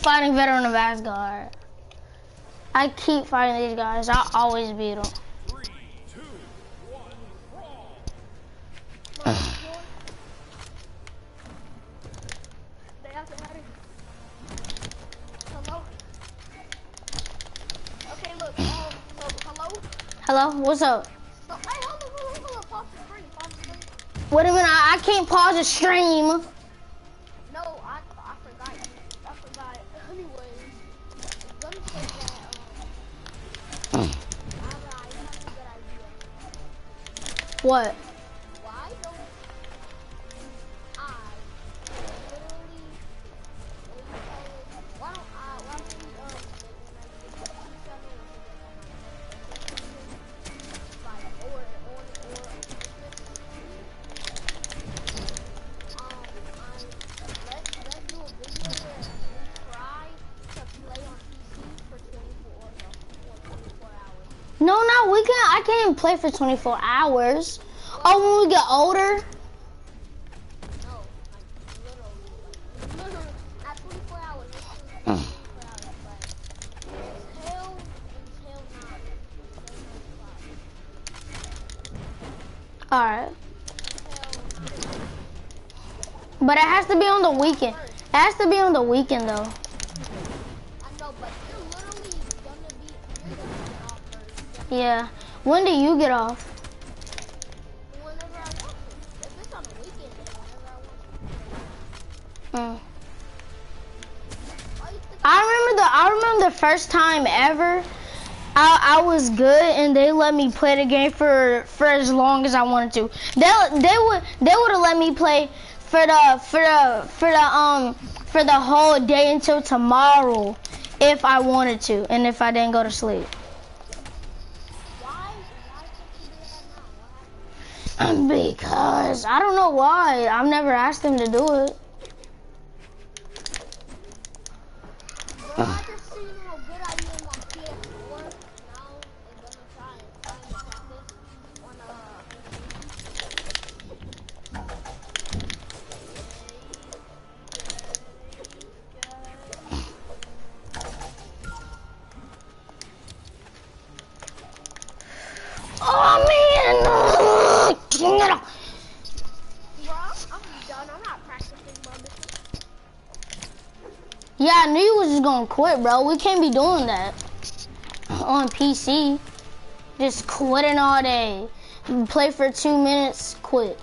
fighting Veteran of Asgard. I keep fighting these guys. I always beat them. 3, 2, 1, brawl. Hello? Okay, look, so, hello? Hello, what's up? So, hey, hold on, pause the screen, Wait a minute, I can't pause the stream. No, I forgot. Anyways, I'm gonna say that, I have a good idea. What? Why don't I literally, why don't we, let's do a video where we try to play on PC for 24 hours. No, we can't. I can't even play for 24 hours. Oh, when we get older? No, like literally, at 24 hours. Let's do 24 hours, but until now. Alright. But it has to be on the weekend. It has to be on the weekend though. I know, but you're literally gonna be off first. Yeah. When do you get off? Whenever I want to. If it's on the weekend, then whenever I want to. I remember the first time ever I was good and they let me play the game for as long as I wanted to. They would have let me play for the whole day until tomorrow if I wanted to and if I didn't go to sleep. Why can't you do that now? Because I don't know why. I've never asked them to do it. Bro, I just seen how good I am on PS4. Now I'm gonna try and practice on Oh man! Bro, I'm done. I'm not practicing, bro. Yeah, I knew you was just gonna quit, bro. We can't be doing that on PC. Just quitting all day. Play for 2 minutes, quit.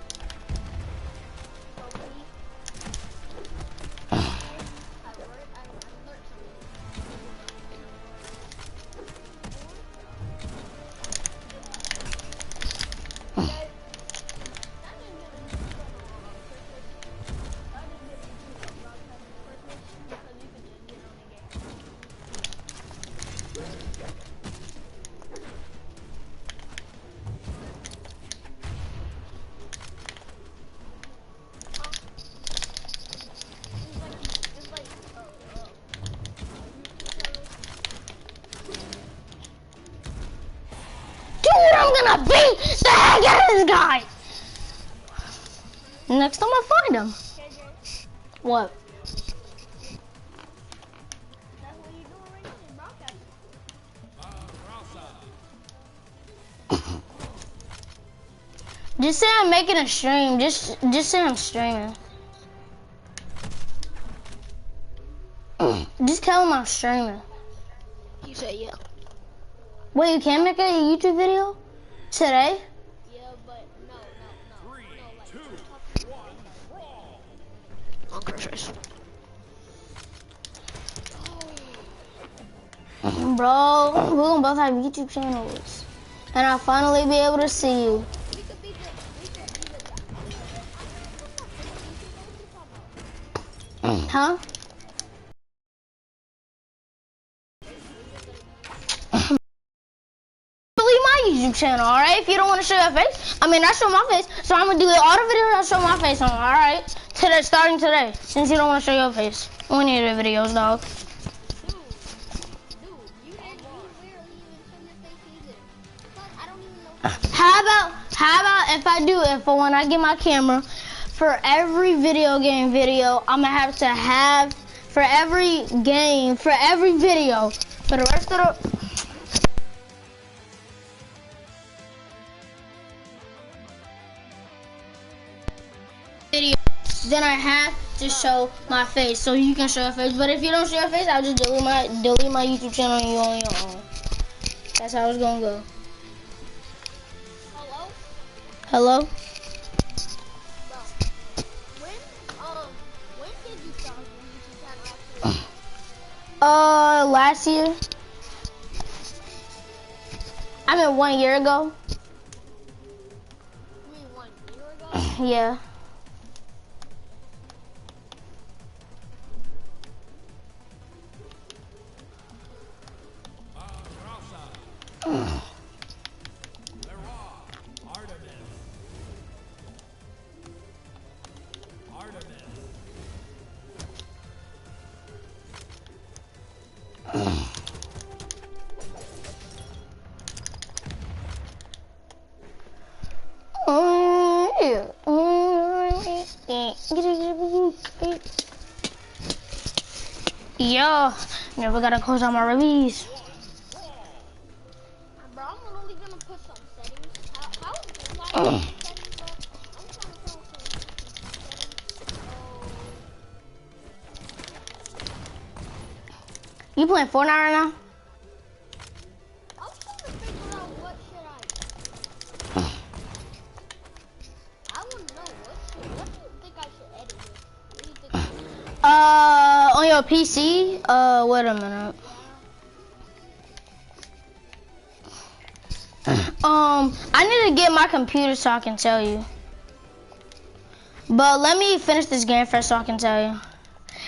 Dude, I'm gonna beat the heck out of this guy! Next time I find him. What? Just say I'm making a stream. Just say I'm streaming. Just tell him I'm streaming. You say yeah. Wait, you can't make a YouTube video today? Yeah, but no. 3, 2, 1, brawl. On Christmas. Bro, we're gonna both have YouTube channels. And I'll finally be able to see you. Huh? Delete my YouTube channel, alright? If you don't want to show your face. I mean, I show my face, so I'm gonna delete all the videos I show my face on, alright? Today, starting today, since you don't want to show your face. On any of the videos, dog. How about if I do it for when I get my camera, for every video game video, I'm gonna have to have for every game, for every video, for the rest of the video, then I have to show my face, so you can show your face. But if you don't show your face, I'll just delete my YouTube channel and you on your own. That's how it's gonna go. Hello? Hello? When did you start your YouTube channel actually? Last year. I mean 1 year ago. You mean 1 year ago? Yeah. Yo, never gotta close out my release. Bro, I'm literally gonna put some settings. How is it like settings, bro? I'm trying to put some settings. You playing Fortnite right now? I'm trying to figure out what should I want to know what do you think I should edit with? What do you think? On your PC? Wait a minute. I need to get my computer so I can tell you. But let me finish this game first so I can tell you.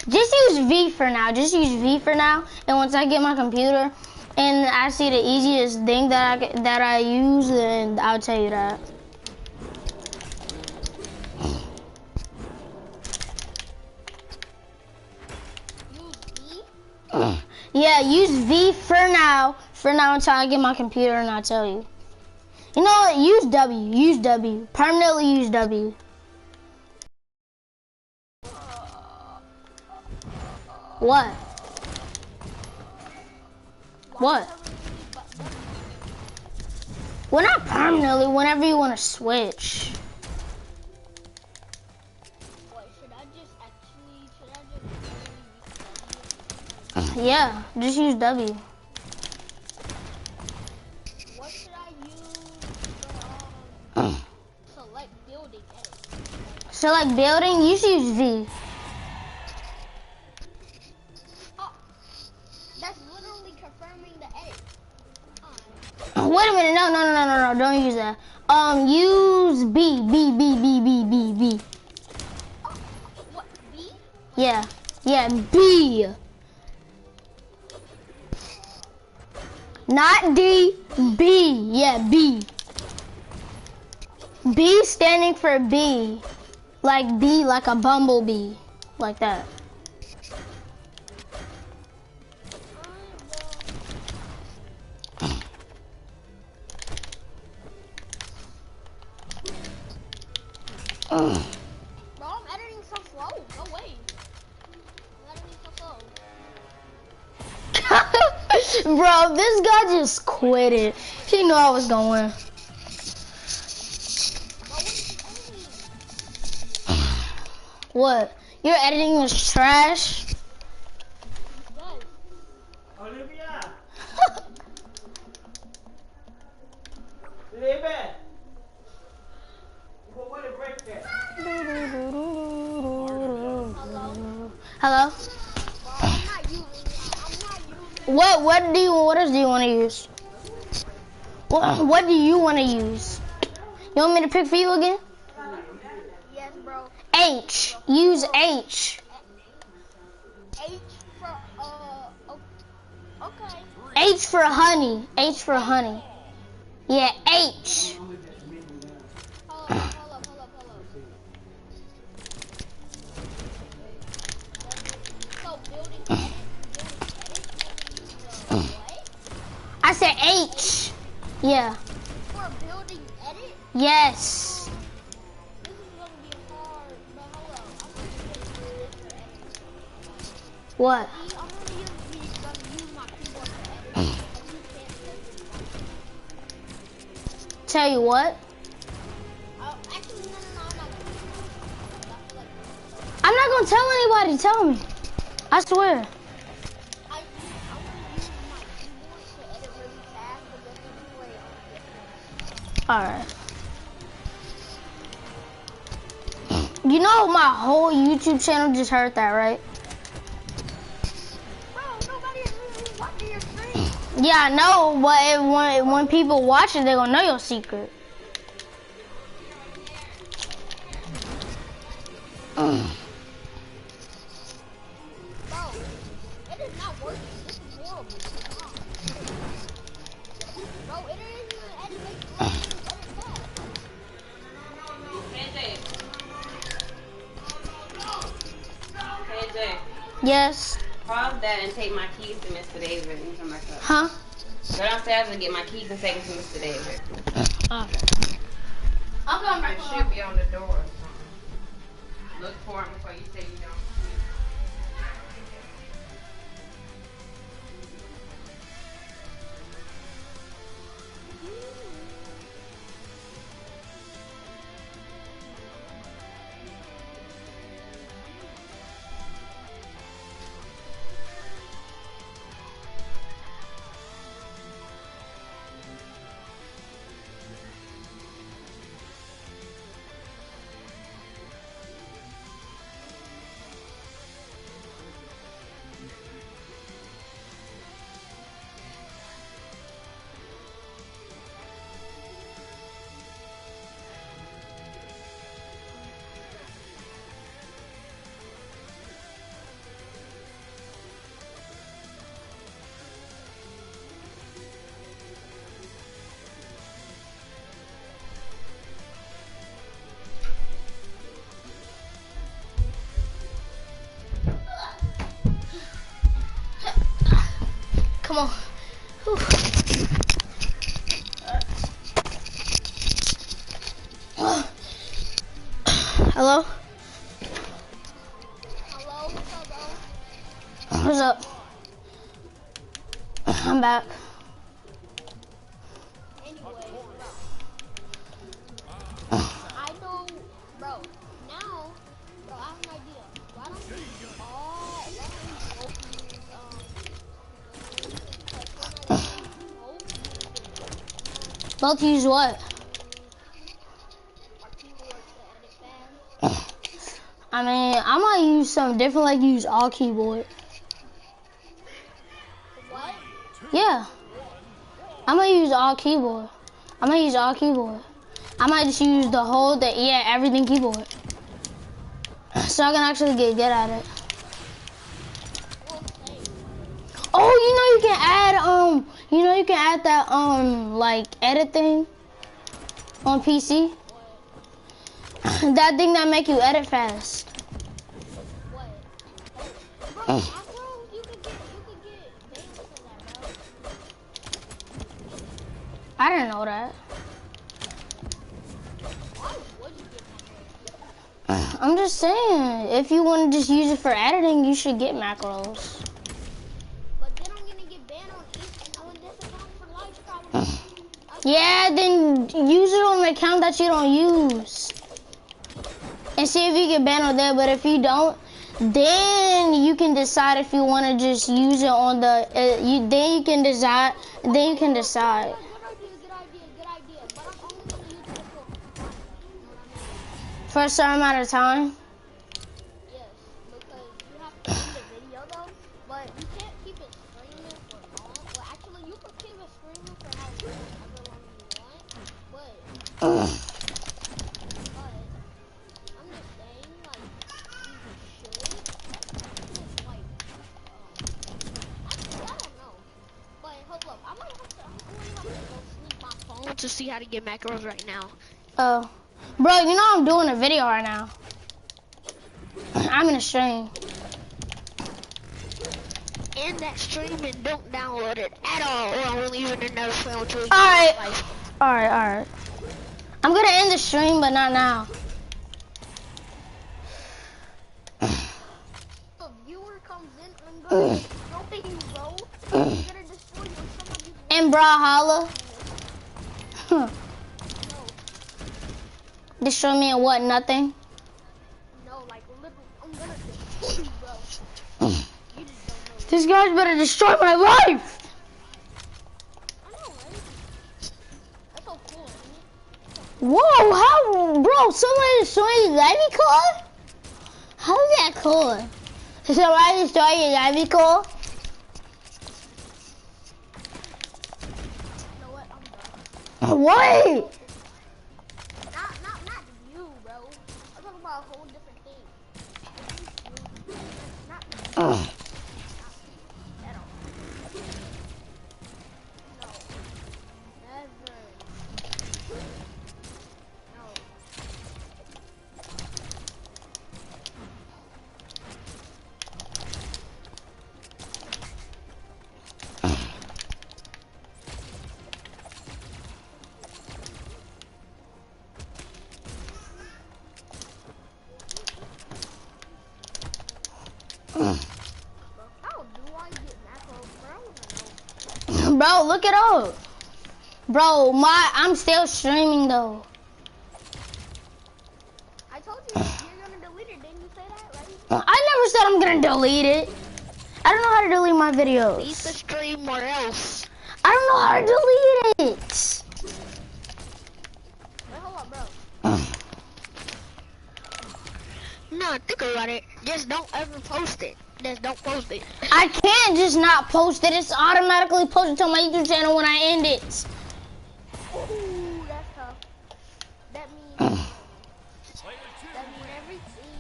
Just use V for now. Just use V for now. And once I get my computer and I see the easiest thing that I use, then I'll tell you that. Yeah, use V for now. For now until I get my computer and I'll tell you. You know what? Use W. Use W. Permanently use W. What? What? Well, not permanently. Whenever you want to switch. Yeah, just use W. What should I use for select building edit? Select building, you should use V. Oh, that's literally confirming the edit. Wait a minute, no, don't use that. Use B. What, B? Yeah, B. Not D, B. Yeah, B. B standing for B. Like B, like a bumblebee. Like that. Bro, I'm editing so slow. No way. I'm editing so slow. Bro, this guy just quit it. He knew I was going to win. What? Your editing was trash? Olivia! Leave it! We'll win a break there. Hello? What else do you want to use? What do you want to use? You want me to pick for you again? Yes, bro. H. Use H. H for, okay. H for honey. H for honey. Yeah, H. Hold up. So building edit, what? I said H. Yeah. For building edit? Yes. This is gonna be hard, but hold up. I'm gonna get this for edit. What? I'm gonna use my keyboard to edit. Tell you what? Actually, no, I'm not gonna. I'm not gonna tell anybody. Tell me. I swear. I'm gonna use my keyboard to edit really fast, but then we can play on All right. You know my whole YouTube channel just heard that, right? Bro, nobody is really watching your stream. Yeah, I know, but when people watch it, they're gonna know your secret. Bro, it is not working. This is horrible. Bro, it isn't even edit fast. KJ, Yes. pause that and take my keys to Mr. David and come back up. Huh? Go downstairs and get my keys and take them to Mr. David. I'll come It should be on the door or something. Look for him before you say you don't. Come on. Whew. Hello? Hello, what's up, bro? What's up? I'm back. Anyway, I don't, bro. Now, bro, I have an idea. Why don't we Both use what? our keyboard to edit fast? I mean, I might use something different, like use all keyboard. What? Yeah. I might use all keyboard. I might use all keyboard. I might just use the whole thing. Yeah, everything keyboard. So I can actually get good at it. Oh, you can add you can add that like edit thing on PC. That thing that make you edit fast. What? Bro, macros, you could get banned for that, bro. I didn't know that. Why would you get macros? I'm just saying, if you want to just use it for editing, you should get macros. But then I'm gonna get banned on this account for life, probably. Yeah, then use it on an account that you don't use. And see if you get banned on there, but if you don't, then you can decide if you want to just use it on the, then you can decide. Good idea. But I'm only gonna use it For a certain amount of time. yes, because you have to end the video though, but you can't keep it streaming for long. Well, actually, you can keep it streaming for however long you want, but I'm just saying, like, you should. Just like, actually, I don't know. But hold up, I'm gonna have to go sleep my phone to see how to get macros right now. Oh, bro, you know I'm doing a video right now. I'm in a stream. In that stream and don't download it at all, or I'm leaving another phone until you Alright. life. Alright. I'm gonna end the stream, but not now. A viewer comes in, I'm you, bro. I'm gonna destroy you. Somebody In Brawlhalla. Huh. Destroy me and what? Nothing. No, like literally, I'm gonna destroy you, bro. You just don't know. This guy's better destroy my life. I know, right? That's so cool, isn't it? Whoa, how, bro? Somebody destroyed your Ivy core? How is that cool? Somebody destroyed your Ivy core? You know what? I'm done. Wait. Not you, bro. I'm talking about a whole different thing. Not at all. No. Never. No. How do I get macro, bro? Bro, look it up. Bro, I'm still streaming though. I told you you're gonna delete it. Didn't you say that, right? I never said I'm gonna delete it. I don't know how to delete my videos. Delete the stream or else. I don't know how to delete it. Wait, hold on, bro. No, think about it. Just don't ever post it. Just don't post it. I can't just not post it. It's automatically posted to my YouTube channel when I end it. Ooh, that's tough. That means Player two everything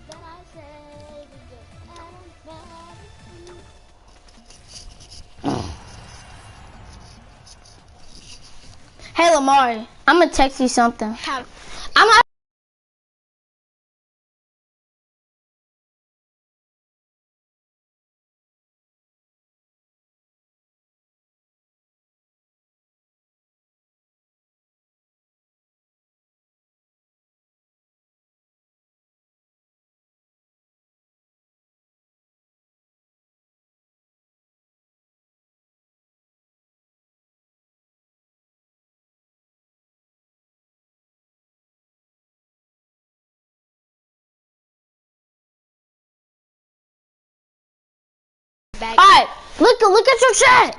that I said is just automatically. Hey Lamari, I'm gonna text you something. Have back. Alright, look at your chat.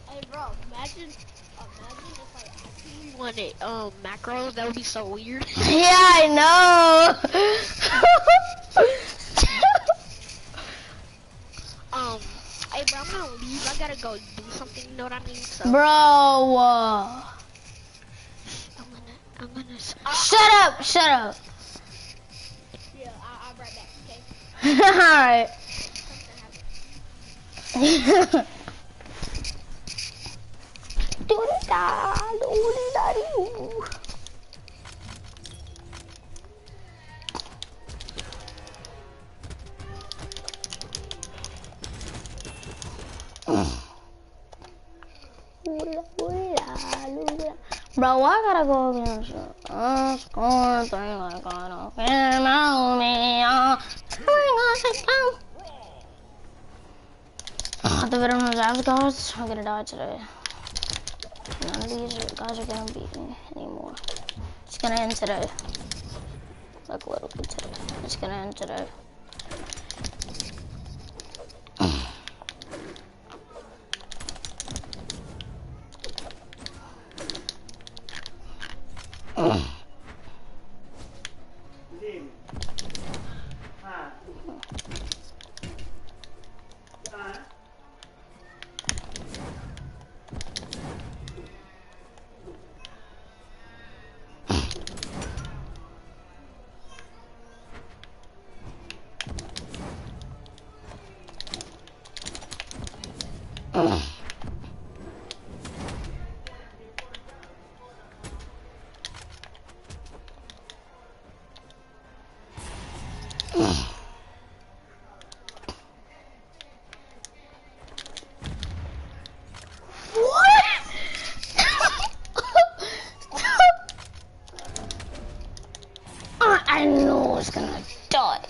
Hey, bro, Imagine if I actually wanted macros. That would be so weird. Yeah, I know. Hey bro, I'm gonna leave. I gotta go do something. You know what I mean? So Bro, I'm gonna. shut up. yeah, I'll be right back, okay? Alright. Do-da-da-do-da-da-doo. Bro, why I gotta go against you? Score 3 like I don't care about me. The veteran guys, I'm gonna die today. None of these guys are gonna beat me anymore. It's gonna end today. Like literally today. It's gonna end today. was gonna die.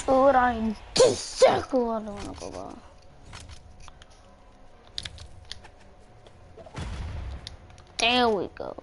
Dude, I exactly what I wanna go by. There we go.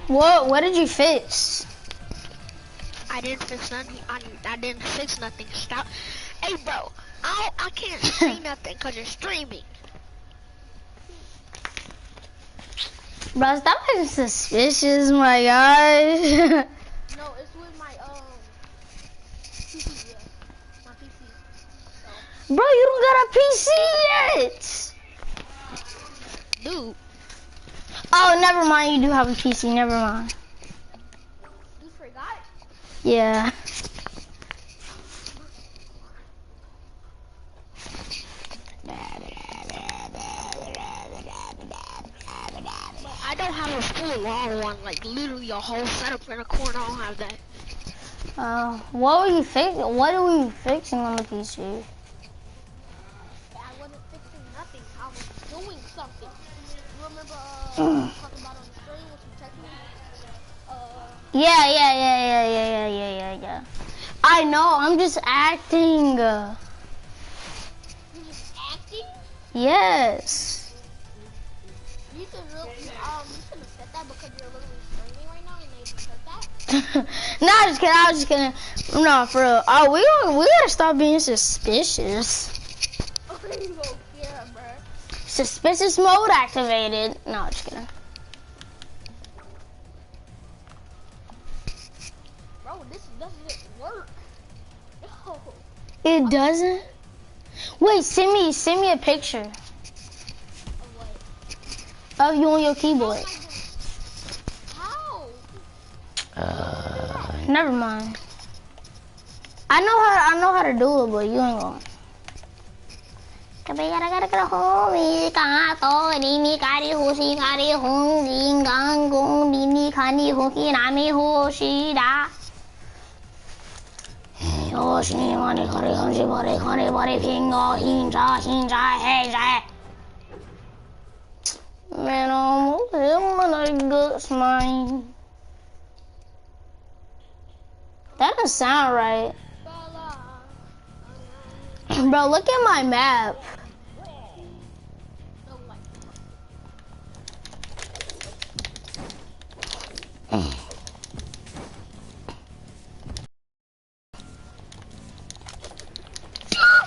What did you fix? I didn't fix nothing. I didn't fix nothing. Stop. Hey, bro. I can't see nothing because you're streaming. Bro, stop being suspicious, my guy. No, it's with my PC. Yeah, my PC. So. Bro, you don't got a PC yet. Dude. Oh, never mind. You do have a PC. Never mind. You forgot? Yeah. I don't have a full long one, like literally a whole setup in a corner. I don't have that. What were you fixing? What were you fixing on the PC? I wasn't fixing nothing. I was doing something. You remember talking about on the stream what you texted me? Yeah. I know. I'm just acting. You just acting? Yes. You should have said that because you're literally streaming right now and they just said that. No, I was just kidding. No, for real. Oh, we gotta stop being suspicious. Okay, you don't care, bro. Suspicious mode activated. No, just kidding. Bro, this doesn't work. No. It doesn't? Wait, send me a picture Of what? of you on your keyboard. How? Never mind. I know how to do it, but you ain't gonna. Man, I'm a good smile. That doesn't sound right. Bro, look at my map.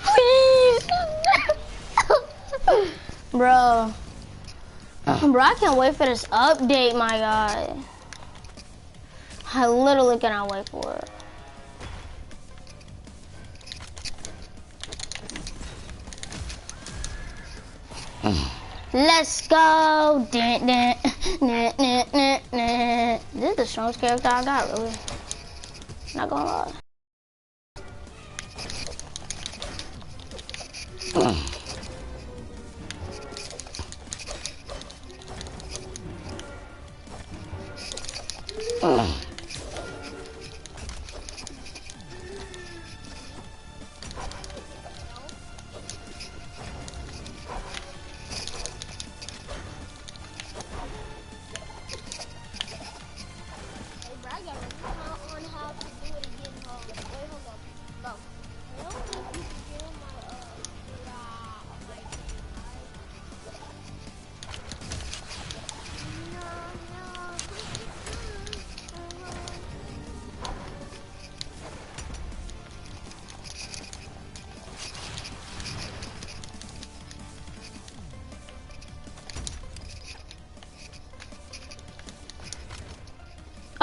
Please. Bro. Bro, I can't wait for this update, my guy. I literally cannot wait for it. Let's go. This is the strongest character I got, really. Not gonna lie.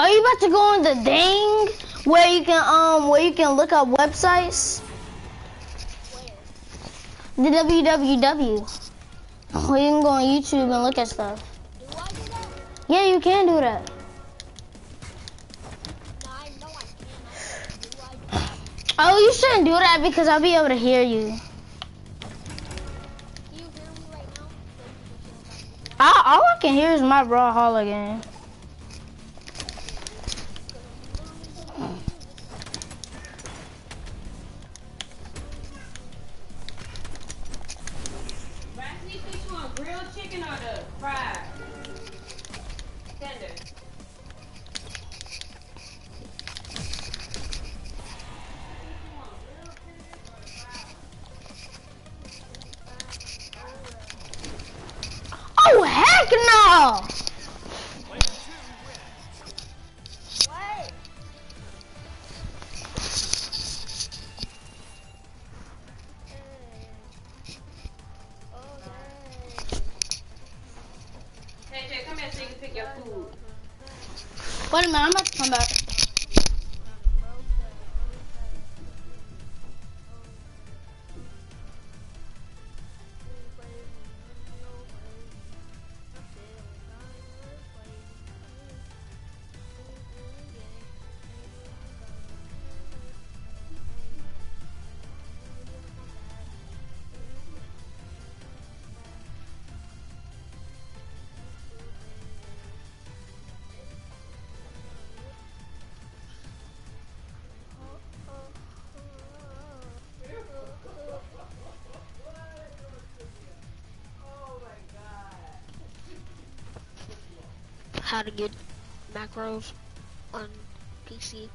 Are you about to go on the thing where you can look up websites? Where? The www. Where you can go on YouTube and look at stuff. Do I do that? Yeah, you can do that. No, I know I can. Do I do that? Oh, you shouldn't do that because I'll be able to hear you. Can you hear me right now? All I can hear is my Brawlhalla game. Grilled chicken or the fried? Tender. Oh, heck no! What? Hey, come here so you can pick your food. Wait a minute, I'm about to come back. How to get macros on PC.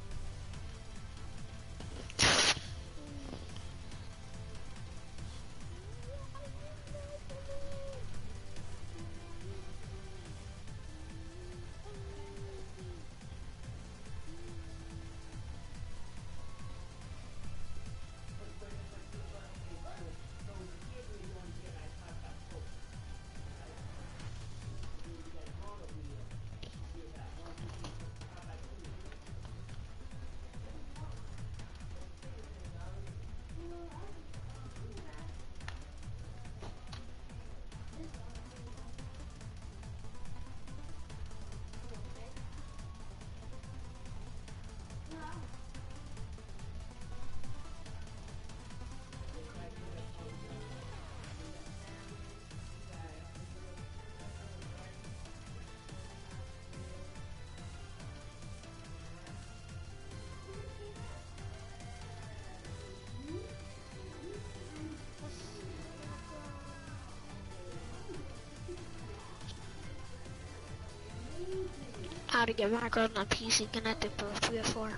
how to get macros on PC connected for PS4.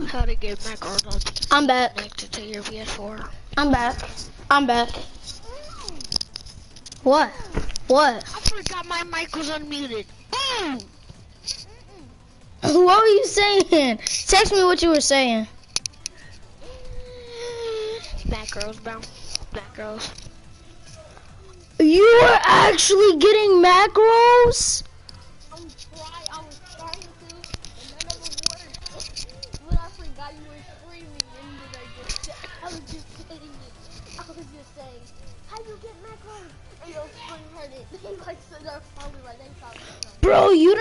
How to get macros on PC I'm back. connected to your PS4. I'm back. I'm back. What? What? I forgot my mic was unmuted. Boom! What were you saying? Text me what you were saying. Macros, bro. Macros. You were actually getting macros? I was trying to, and none of them worked. But I forgot you were screaming, and then I was just saying it. I was just saying, how you get macros? And your friend heard it. They like stood there probably like they thought it was something. Bro, you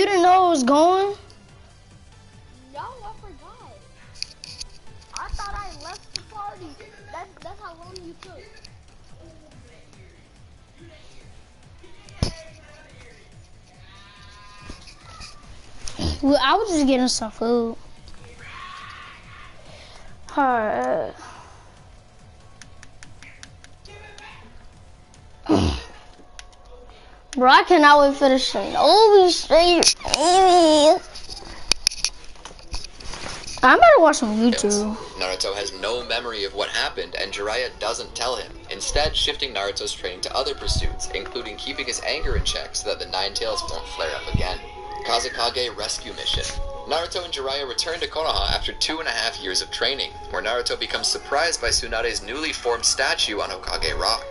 didn't know it was going? No, I forgot. I thought I left the party. That's how long you took. Well, I was just getting some food. Alright. Bro, I cannot wait for the Shinobi stream. I better watch some YouTube. Naruto has no memory of what happened, and Jiraiya doesn't tell him, instead shifting Naruto's training to other pursuits, including keeping his anger in check so that the Nine Tails won't flare up again. Kazukage Rescue Mission. Naruto and Jiraiya return to Konoha after 2.5 years of training, where Naruto becomes surprised by Tsunade's newly formed statue on Hokage Rock.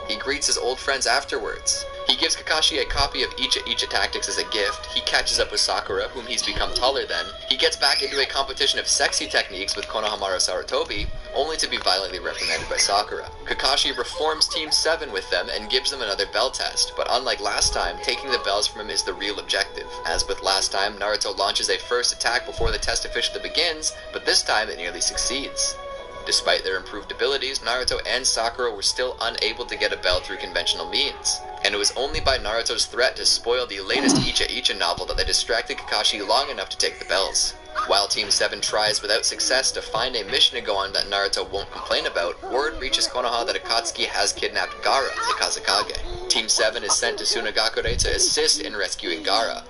He greets his old friends afterwards. He gives Kakashi a copy of Icha Tactics as a gift. He catches up with Sakura, whom he's become taller than. He gets back into a competition of sexy techniques with Konohamaru Sarutobi, only to be violently reprimanded by Sakura. Kakashi reforms Team 7 with them and gives them another bell test, but unlike last time, taking the bells from him is the real objective. As with last time, Naruto launches a first attack before the test officially begins, but this time it nearly succeeds. Despite their improved abilities, Naruto and Sakura were still unable to get a bell through conventional means, and it was only by Naruto's threat to spoil the latest Icha novel that they distracted Kakashi long enough to take the bells. While Team 7 tries without success to find a mission to go on that Naruto won't complain about, word reaches Konoha that Akatsuki has kidnapped Gaara, the Kazukage. Team 7 is sent to Sunagakure to assist in rescuing Gaara.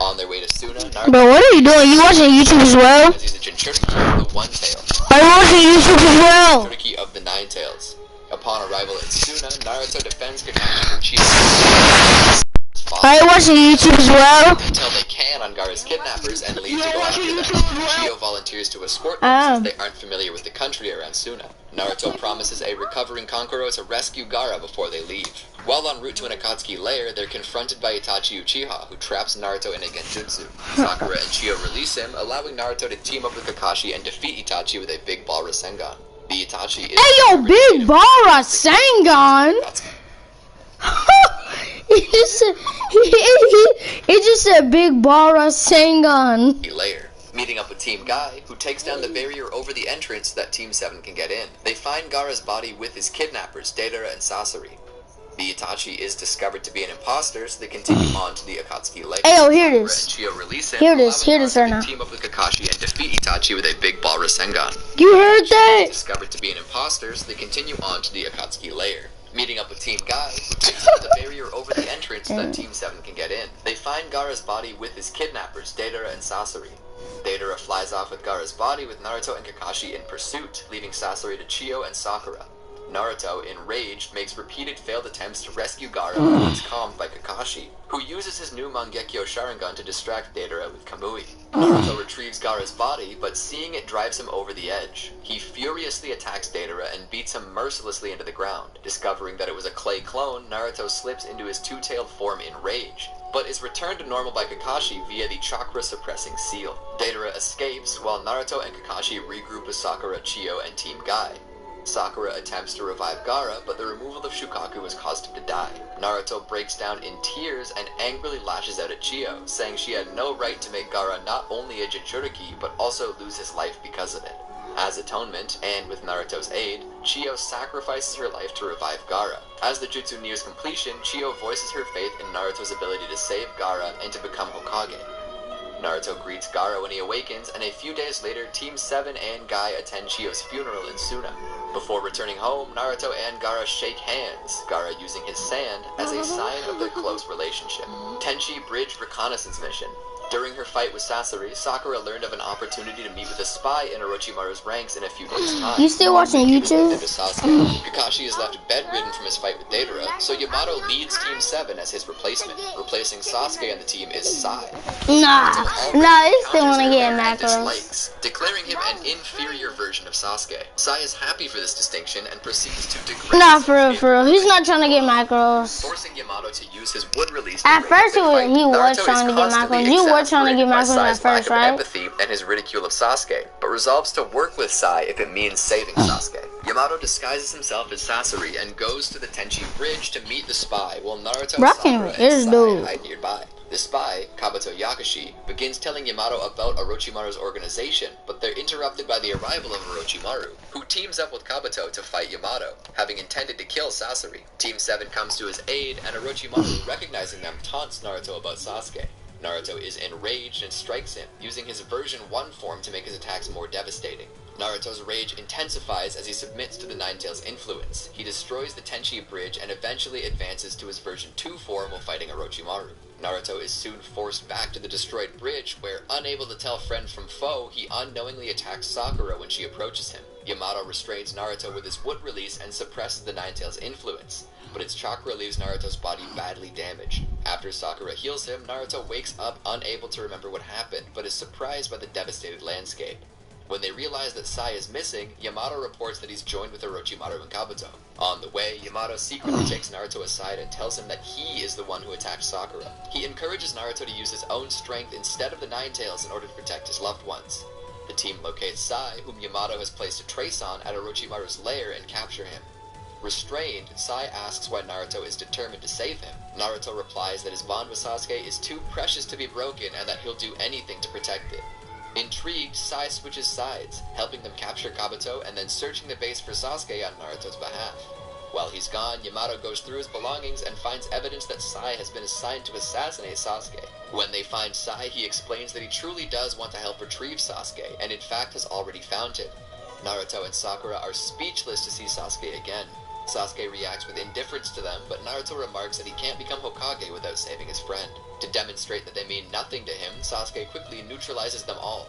On their way to Suna, Naruto Bro, what are you doing? You watching YouTube as well? as he's a Jinchuriki of the One Tail, Are you watching YouTube as well? Jinchuriki of the Nine Tails. Upon arrival at Suna, Naruto defends Kakashi from Chio. Are you watching YouTube as well? Until they can on Gaara's kidnappers and leave to go after them. Chio volunteers to escort them since they aren't familiar with the country around Suna. Naruto promises a recovering Kankuro to rescue Gaara before they leave. While en route to an Akatsuki lair, they're confronted by Itachi Uchiha, who traps Naruto in a genjutsu. Sakura and Chio release him, allowing Naruto to team up with Kakashi and defeat Itachi with a Big Ball Rasengan. The Itachi is... Hey yo, Big Ball Rasengan! It just said Big Ball Rasengan. Lair. Meeting up with Team Guy, who takes down the barrier over the entrance so that Team 7 can get in. They find Gaara's body with his kidnappers, Deidara and Sasori. The Itachi is discovered to be an imposter, so they continue on to the Akatsuki Lake. Hey yo, here it Sakura is. and Chio release him, Here it is allowing right Naruto now. to team up with Kakashi and defeat Itachi with a Big Ball Rasengan. You heard that? Discovered to be an imposter, so they continue on to the Akatsuki lair. Meeting up with Team Guy, who takes out the barrier over the entrance so that Team 7 can get in. They find Gaara's body with his kidnappers, Deidara and Sasori. Deidara flies off with Gaara's body with Naruto and Kakashi in pursuit, leaving Sasori to Chio and Sakura. Naruto, enraged, makes repeated failed attempts to rescue Gaara when he's calmed by Kakashi, who uses his new Mangekyo Sharingan to distract Deidara with Kamui. Naruto retrieves Gaara's body, but seeing it drives him over the edge. He furiously attacks Deidara and beats him mercilessly into the ground. Discovering that it was a clay clone, Naruto slips into his two-tailed form in rage, but is returned to normal by Kakashi via the chakra-suppressing seal. Deidara escapes, while Naruto and Kakashi regroup with Sakura, Chio, and Team Guy. Sakura attempts to revive Gaara, but the removal of Shukaku has caused him to die. Naruto breaks down in tears and angrily lashes out at Chio, saying she had no right to make Gaara not only a Jinchuriki, but also lose his life because of it. As atonement, and with Naruto's aid, Chio sacrifices her life to revive Gaara. As the jutsu nears completion, Chio voices her faith in Naruto's ability to save Gaara and to become Hokage. Naruto greets Gaara when he awakens, and a few days later, Team 7 and Guy attend Chio's funeral in Suna. Before returning home, Naruto and Gaara shake hands, Gaara using his sand as a sign of their close relationship. Tenshi bridged Reconnaissance mission. During her fight with Sasori, Sakura learned of an opportunity to meet with a spy in Orochimaru's ranks in a few days' time. You still watching YouTube? Kakashi is left bedridden from his fight with Deidara, so Yamato leads Team 7 as his replacement. Replacing Sasuke on the team is Sai. Nah, they still wanna get macros. Dislikes, declaring him an inferior version of Sasuke. Sai is happy for this distinction and proceeds to degrade. Nah, for real. He's not trying to get macros. Forcing Yamato to use his wood release. At first, he was trying to get macros. You were trying to get macros at first, right? Empathy and his ridicule of Sasuke, but resolves to work with Sai if it means saving Sasuke. Yamato disguises himself as Sasori and goes to the Tenshi bridge to meet the spy, while Naruto, Sakura, and Sai hide nearby. The spy, Kabuto Yakashi, begins telling Yamato about Orochimaru's organization, but they're interrupted by the arrival of Orochimaru, who teams up with Kabuto to fight Yamato, having intended to kill Sasori. Team 7 comes to his aid, and Orochimaru, recognizing them, taunts Naruto about Sasuke. Naruto is enraged and strikes him, using his version 1 form to make his attacks more devastating. Naruto's rage intensifies as he submits to the Nine Tails' influence. He destroys the Tenshi bridge and eventually advances to his version 2 form while fighting Orochimaru. Naruto is soon forced back to the destroyed bridge, where, unable to tell friend from foe, he unknowingly attacks Sakura when she approaches him. Yamato restrains Naruto with his wood release and suppresses the Nine Tails' influence, but its chakra leaves Naruto's body badly damaged. After Sakura heals him, Naruto wakes up unable to remember what happened, but is surprised by the devastated landscape. When they realize that Sai is missing, Yamato reports that he's joined with Orochimaru and Kabuto. On the way, Yamato secretly takes Naruto aside and tells him that he is the one who attacked Sakura. He encourages Naruto to use his own strength instead of the Nine Tails in order to protect his loved ones. The team locates Sai, whom Yamato has placed a trace on, at Orochimaru's lair and capture him. Restrained, Sai asks why Naruto is determined to save him. Naruto replies that his bond with Sasuke is too precious to be broken and that he'll do anything to protect it. Intrigued, Sai switches sides, helping them capture Kabuto and then searching the base for Sasuke on Naruto's behalf. While he's gone, Yamato goes through his belongings and finds evidence that Sai has been assigned to assassinate Sasuke. When they find Sai, he explains that he truly does want to help retrieve Sasuke, and in fact has already found him. Naruto and Sakura are speechless to see Sasuke again. Sasuke reacts with indifference to them, but Naruto remarks that he can't become Hokage without saving his friend. To demonstrate that they mean nothing to him, Sasuke quickly neutralizes them all.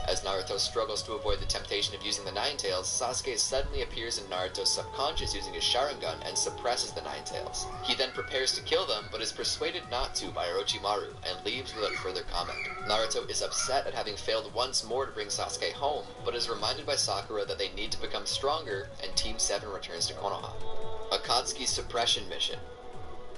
As Naruto struggles to avoid the temptation of using the Nine Tails, Sasuke suddenly appears in Naruto's subconscious using his Sharingan and suppresses the Nine Tails. He then prepares to kill them, but is persuaded not to by Orochimaru, and leaves without further comment. Naruto is upset at having failed once more to bring Sasuke home, but is reminded by Sakura that they need to become stronger, and Team 7 returns to Konoha. Akatsuki's suppression mission.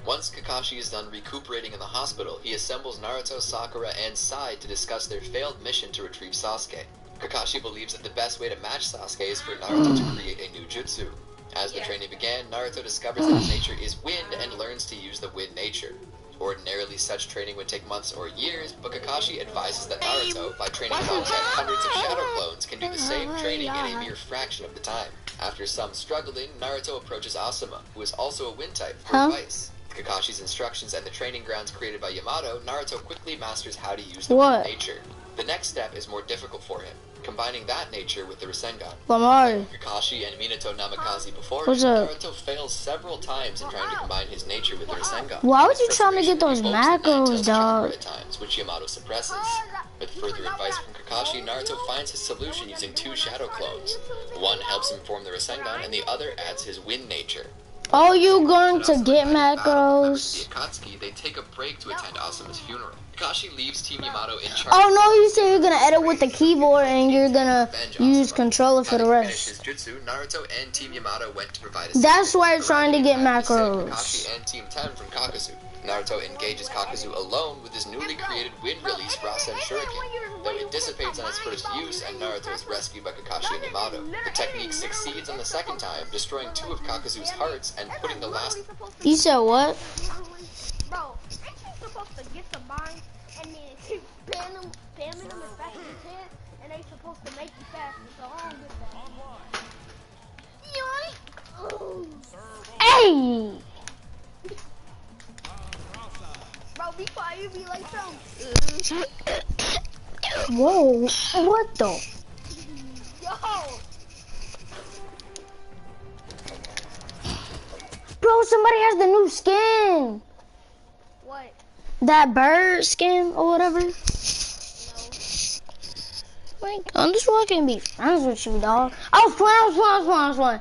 Once Kakashi is done recuperating in the hospital, he assembles Naruto, Sakura, and Sai to discuss their failed mission to retrieve Sasuke. Kakashi believes that the best way to match Sasuke is for Naruto to create a new jutsu. As the training began, Naruto discovers that his nature is wind and learns to use the wind nature. Ordinarily, such training would take months or years, but Kakashi advises that Naruto, by training alongside hundreds of shadow clones, can do the same training in a mere fraction of the time. After some struggling, Naruto approaches Asuma, who is also a wind type, for advice. Kakashi's instructions and the training grounds created by Yamato, Naruto quickly masters how to use the wind nature. The next step is more difficult for him, combining that nature with the Rasengan. Lamar. Kakashi and Minato Namikaze before What's up? Naruto fails several times in trying to combine his nature with the Rasengan. Why would you trying to get those macros, dog? At times, which Yamato suppresses. With further advice from Kakashi, Naruto finds his solution using two shadow clones. One helps him form the Rasengan, and the other adds his wind nature. Oh, you going to get macros? The Akatsuki, they take a break to attend Asuma's funeral. Kakashi leaves Team Yamato in charge. Oh no, you said you're gonna edit with the keyboard and you're gonna use controller for the rest. His jutsu, Naruto and Team Yamato went to provide That's why you're trying to get macros. Kakashi and Team 10 from Kakazu. Naruto engages Kakazu alone with his newly created wind release Rasen Shuriken, though it dissipates on its first use and Naruto is rescued by Kakashi and Yamato. The technique succeeds on the second time, destroying two of Kakazu's hearts and putting the last... You said what? Bro, ain't you supposed to get the mine and then keep spamming them as fast as you can, and they supposed to make you faster, so I don't get that. Hey! Bro, be quiet, you be like something. Whoa, what the? Yo! Bro, somebody has the new skin. What? That bird skin or whatever. No. Like, I'm just why I can't be friends with you, dog. I was playing.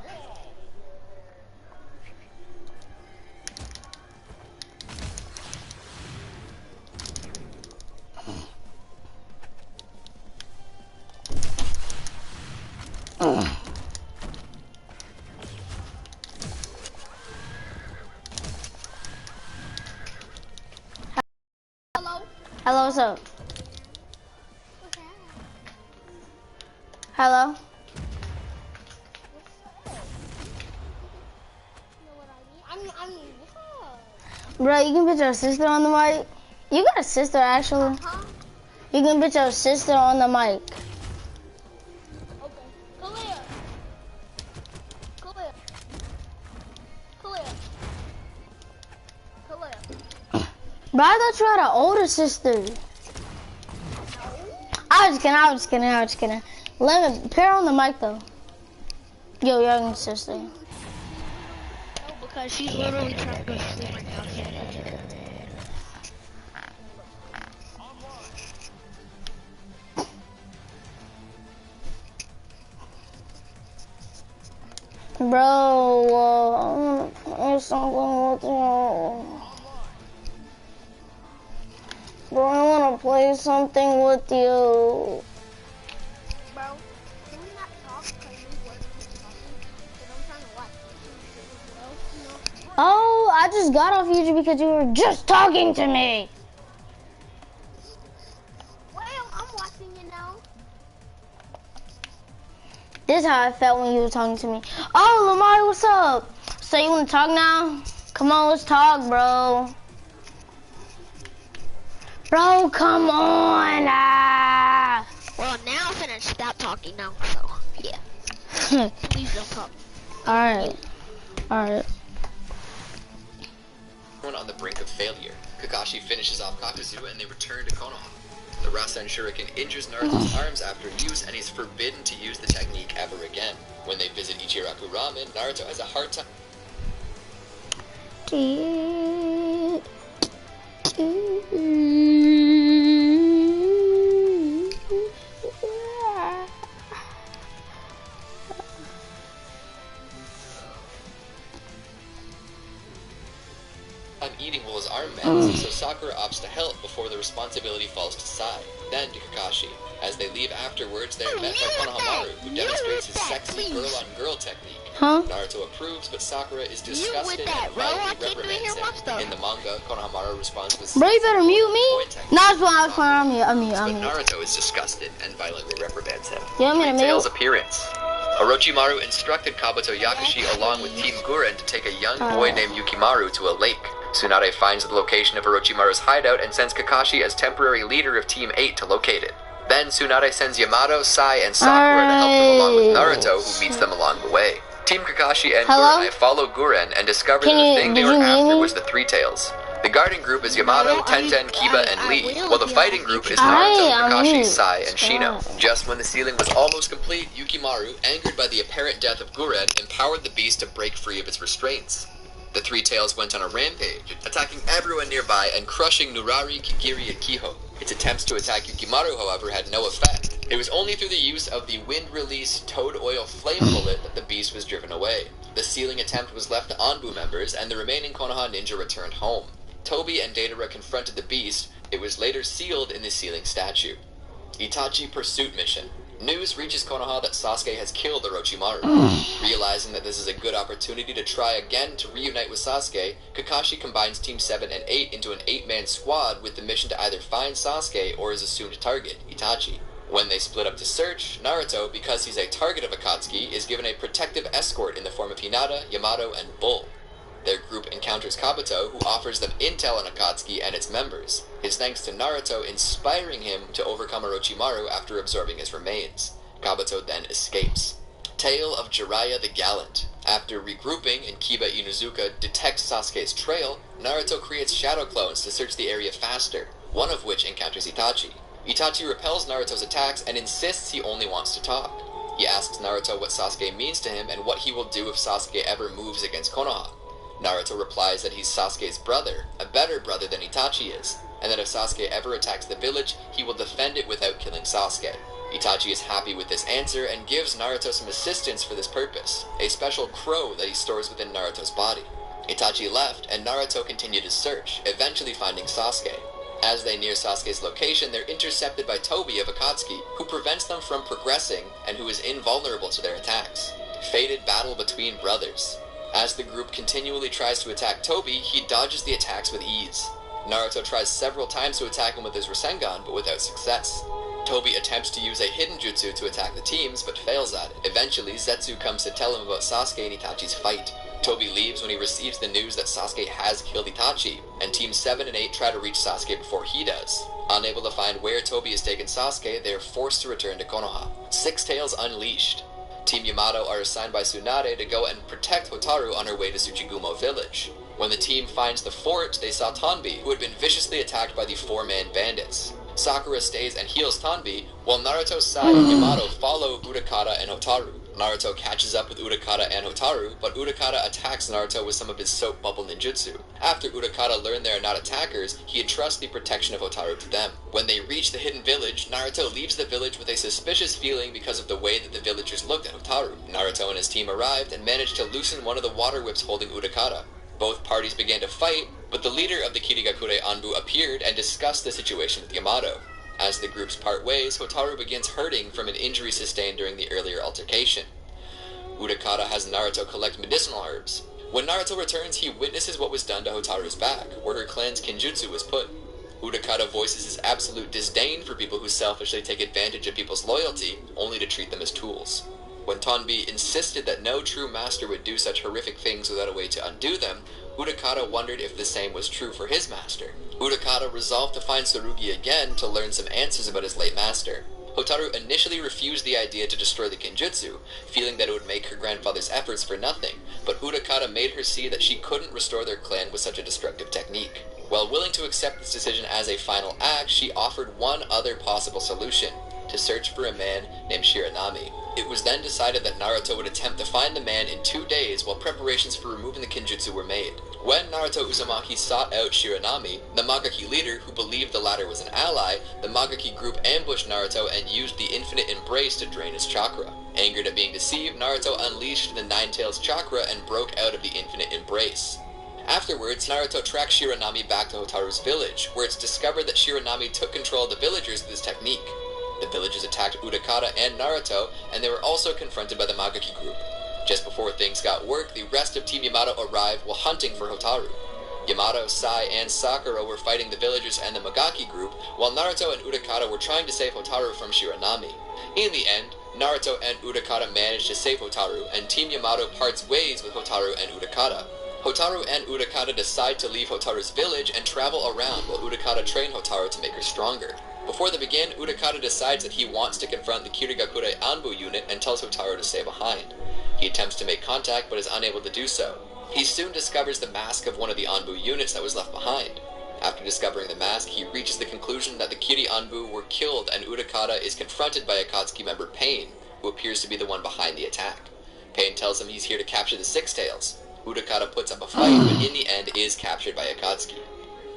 Hello? Hello, what's up? Hello? What's up? You know what I mean, what's up? Bro, you can put your sister on the mic. You got a sister, actually. Huh? You can put your sister on the mic. Okay. Come here. Come here. Come here. Come here. Bro, I thought you had an older sister. I was just kidding. Let me pair on the mic though. Yo, young sister. No, because she's literally trying to go to sleep right now. Bro, I wanna play something with you. Bro, I wanna play something with you. Bro, can we not talk because we work talking? Because I'm trying to watch YouTube as well, you know? Oh, I just got off YouTube because you were just talking to me. Well, I'm watching it now. This is how I felt when you were talking to me. Oh, Lamar, what's up? So you wanna talk now? Come on, let's talk, bro. Bro, come on. Well, now I'm finna stop talking now, so, yeah. Please don't talk. Alright. On the brink of failure, Kakashi finishes off Kakuzu and they return to Konoha. The Rasen Shuriken injures Naruto's arms after use and he's forbidden to use the technique ever again. When they visit Ichiraku Ramen, Naruto has a hard time I'm eating while his arm mends, so Sakura opts to help before the responsibility falls to Sai, then to Kakashi. As they leave afterwards, they are met by Konohamaru, who demonstrates his sexy girl-on-girl technique. Huh? Naruto approves, but Sakura is disgusted and violently reprimands him. In the manga, Konohamaru responds with Bro, you better mute me. No, that's what I was playing. I mean. But Naruto is disgusted and violently reprimands him. You want me to Tails' mute? appearance. Orochimaru instructed Kabuto Yakushi along with Team Guren to take a young boy named Yukimaru to a lake. Tsunade finds the location of Orochimaru's hideout and sends Kakashi as temporary leader of Team 8 to locate it. Then Tsunade sends Yamato, Sai, and Sakura to help them along with Naruto, who meets them along the way. Team Kakashi and Guren follow Guren and discover that the thing they were after was the Three Tails. The guarding group is Yamato, Tenten, Kiba, and Lee, while the fighting group is Naruto, Kakashi, Sai, and Shino. Just when the ceiling was almost complete, Yukimaru, angered by the apparent death of Guren, empowered the beast to break free of its restraints. The Three Tails went on a rampage, attacking everyone nearby and crushing Nurari, Kigiri, and Kiho. Its attempts to attack Yukimaru, however, had no effect. It was only through the use of the wind-release Toad Oil Flame Bullet that the beast was driven away. The sealing attempt was left to Anbu members, and the remaining Konoha ninja returned home. Tobi and Deidara confronted the beast. It was later sealed in the sealing statue. Itachi Pursuit Mission. News reaches Konoha that Sasuke has killed Orochimaru. Realizing that this is a good opportunity to try again to reunite with Sasuke, Kakashi combines Team 7 and 8 into an 8-man squad with the mission to either find Sasuke or his assumed target, Itachi. When they split up to search, Naruto, because he's a target of Akatsuki, is given a protective escort in the form of Hinata, Yamato, and Bull. Their group encounters Kabuto, who offers them intel on Akatsuki and its members. It's thanks to Naruto inspiring him to overcome Orochimaru after absorbing his remains. Kabuto then escapes. Tale of Jiraiya the Gallant. After regrouping and Kiba Inuzuka detects Sasuke's trail, Naruto creates shadow clones to search the area faster, one of which encounters Itachi. Itachi repels Naruto's attacks and insists he only wants to talk. He asks Naruto what Sasuke means to him and what he will do if Sasuke ever moves against Konoha. Naruto replies that he's Sasuke's brother, a better brother than Itachi is, and that if Sasuke ever attacks the village, he will defend it without killing Sasuke. Itachi is happy with this answer and gives Naruto some assistance for this purpose, a special crow that he stores within Naruto's body. Itachi left, and Naruto continued his search, eventually finding Sasuke. As they near Sasuke's location, they're intercepted by Tobi of Akatsuki, who prevents them from progressing and who is invulnerable to their attacks. Fated battle between brothers. As the group continually tries to attack Tobi, he dodges the attacks with ease. Naruto tries several times to attack him with his Rasengan, but without success. Tobi attempts to use a hidden jutsu to attack the teams, but fails at it. Eventually, Zetsu comes to tell him about Sasuke and Itachi's fight. Tobi leaves when he receives the news that Sasuke has killed Itachi, and Teams 7 and 8 try to reach Sasuke before he does. Unable to find where Tobi has taken Sasuke, they are forced to return to Konoha. Six Tails Unleashed. Team Yamato are assigned by Tsunade to go and protect Hotaru on her way to Tsuchigumo village. When the team finds the fort, they saw Tanbi, who had been viciously attacked by the 4-man bandits. Sakura stays and heals Tanbi, while Naruto, Sai, and Yamato follow Utakata and Hotaru. Naruto catches up with Utakata and Hotaru, but Utakata attacks Naruto with some of his soap bubble ninjutsu. After Utakata learned they are not attackers, he entrusts the protection of Hotaru to them. When they reach the hidden village, Naruto leaves the village with a suspicious feeling because of the way that the villagers looked at Hotaru. Naruto and his team arrived and managed to loosen one of the water whips holding Utakata. Both parties began to fight, but the leader of the Kirigakure Anbu appeared and discussed the situation with Yamato. As the groups part ways, Hotaru begins hurting from an injury sustained during the earlier altercation. Utakata has Naruto collect medicinal herbs. When Naruto returns, he witnesses what was done to Hotaru's back, where her clan's kinjutsu was put. Utakata voices his absolute disdain for people who selfishly take advantage of people's loyalty, only to treat them as tools. When Tanbi insisted that no true master would do such horrific things without a way to undo them, Utakata wondered if the same was true for his master. Utakata resolved to find Tsurugi again to learn some answers about his late master. Hotaru initially refused the idea to destroy the Kinjutsu, feeling that it would make her grandfather's efforts for nothing, but Utakata made her see that she couldn't restore their clan with such a destructive technique. While willing to accept this decision as a final act, she offered one other possible solution: to search for a man named Shiranami. It was then decided that Naruto would attempt to find the man in 2 days while preparations for removing the Kinjutsu were made. When Naruto Uzumaki sought out Shiranami, the Magaki leader, who believed the latter was an ally, the Magaki group ambushed Naruto and used the Infinite Embrace to drain his chakra. Angered at being deceived, Naruto unleashed the Nine Tails chakra and broke out of the Infinite Embrace. Afterwards, Naruto tracked Shiranami back to Hotaru's village, where it's discovered that Shiranami took control of the villagers with this technique. The villagers attacked Utakata and Naruto, and they were also confronted by the Magaki group. Just before things got worse, the rest of Team Yamato arrived while hunting for Hotaru. Yamato, Sai, and Sakura were fighting the villagers and the Magaki group, while Naruto and Utakata were trying to save Hotaru from Shiranami. In the end, Naruto and Utakata managed to save Hotaru, and Team Yamato parts ways with Hotaru and Utakata. Hotaru and Utakata decide to leave Hotaru's village and travel around while Utakata trains Hotaru to make her stronger. Before they begin, Utakata decides that he wants to confront the Kirigakure Anbu unit and tells Hotaru to stay behind. He attempts to make contact but is unable to do so. He soon discovers the mask of one of the Anbu units that was left behind. After discovering the mask, he reaches the conclusion that the Kiri Anbu were killed, and Utakata is confronted by Akatsuki member Pain, who appears to be the one behind the attack. Pain tells him he's here to capture the Six Tails. Utakata puts up a fight, but in the end is captured by Akatsuki.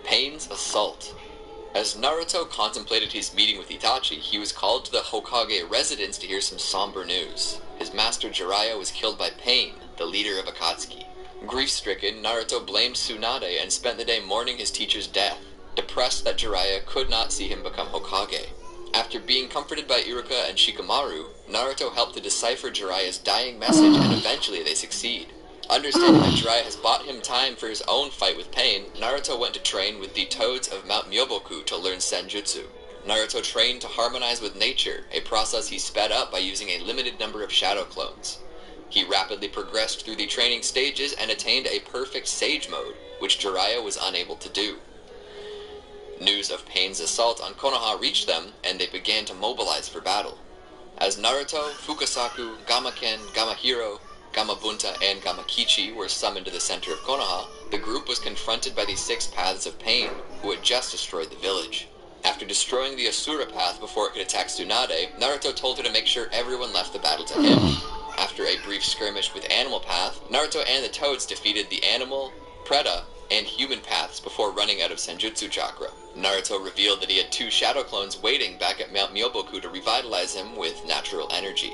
Pain's assault. As Naruto contemplated his meeting with Itachi, he was called to the Hokage residence to hear some somber news. His master Jiraiya was killed by Pain, the leader of Akatsuki. Grief-stricken, Naruto blamed Tsunade and spent the day mourning his teacher's death, depressed that Jiraiya could not see him become Hokage. After being comforted by Iruka and Shikamaru, Naruto helped to decipher Jiraiya's dying message, and eventually they succeed. Understanding that Jiraiya has bought him time for his own fight with Pain, Naruto went to train with the Toads of Mount Myoboku to learn Senjutsu. Naruto trained to harmonize with nature, a process he sped up by using a limited number of shadow clones. He rapidly progressed through the training stages and attained a perfect Sage mode, which Jiraiya was unable to do. News of Pain's assault on Konoha reached them, and they began to mobilize for battle. As Naruto, Fukasaku, Gamaken, Gamahiro, Gamabunta, and Gamakichi were summoned to the center of Konoha, the group was confronted by the Six Paths of Pain, who had just destroyed the village. After destroying the Asura Path before it could attack Tsunade, Naruto told her to make sure everyone left the battle to him. After a brief skirmish with Animal Path, Naruto and the Toads defeated the Animal, Preda, and Human Paths before running out of Senjutsu Chakra. Naruto revealed that he had 2 shadow clones waiting back at Mount Myoboku to revitalize him with natural energy.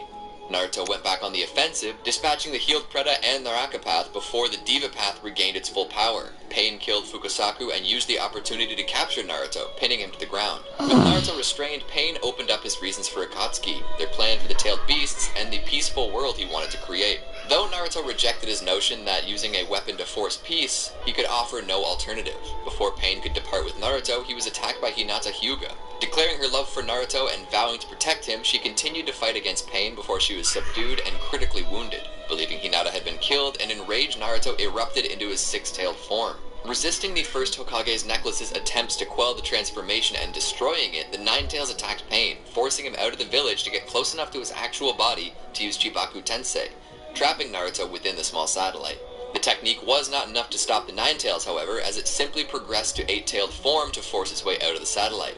Naruto went back on the offensive, dispatching the healed Preda and Naraka Path before the Diva Path regained its full power. Pain killed Fukasaku and used the opportunity to capture Naruto, pinning him to the ground. With Naruto restrained, Pain opened up his reasons for Akatsuki, their plan for the tailed beasts, and the peaceful world he wanted to create. Though Naruto rejected his notion that using a weapon to force peace, he could offer no alternative. Before Pain could depart with Naruto, he was attacked by Hinata Hyuga. Declaring her love for Naruto and vowing to protect him, she continued to fight against Pain before she was subdued and critically wounded. Believing Hinata had been killed, an enraged Naruto erupted into his six-tailed form. Resisting the first Hokage's necklace's attempts to quell the transformation and destroying it, the Nine Tails attacked Pain, forcing him out of the village to get close enough to his actual body to use Chibaku Tensei, trapping Naruto within the small satellite. The technique was not enough to stop the Nine Tails, however, as it simply progressed to eight-tailed form to force its way out of the satellite.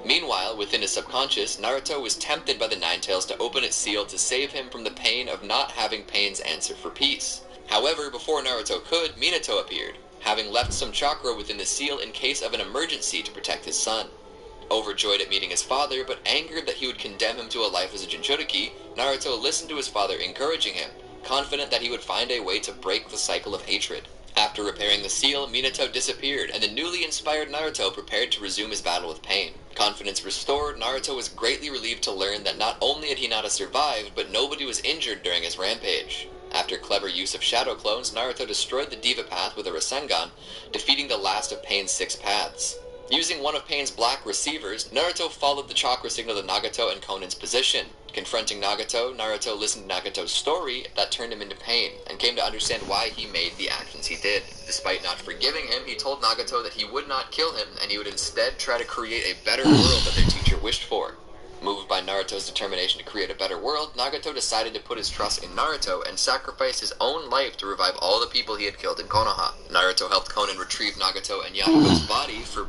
Meanwhile, within his subconscious, Naruto was tempted by the Nine Tails to open its seal to save him from the pain of not having Pain's answer for peace. However, before Naruto could, Minato appeared, having left some chakra within the seal in case of an emergency to protect his son. Overjoyed at meeting his father, but angered that he would condemn him to a life as a Jinchuriki, Naruto listened to his father encouraging him, confident that he would find a way to break the cycle of hatred. After repairing the seal, Minato disappeared, and the newly inspired Naruto prepared to resume his battle with Pain. Confidence restored, Naruto was greatly relieved to learn that not only had Hinata survived, but nobody was injured during his rampage. After clever use of shadow clones, Naruto destroyed the Diva Path with a Rasengan, defeating the last of Pain's 6 paths. Using one of Pain's black receivers, Naruto followed the chakra signal to Nagato and Konan's position. Confronting Nagato, Naruto listened to Nagato's story that turned him into Pain, and came to understand why he made the actions he did. Despite not forgiving him, he told Nagato that he would not kill him, and he would instead try to create a better world that their teacher wished for. Moved by Naruto's determination to create a better world, Nagato decided to put his trust in Naruto and sacrifice his own life to revive all the people he had killed in Konoha. Naruto helped Konan retrieve Nagato and Yahiko's body for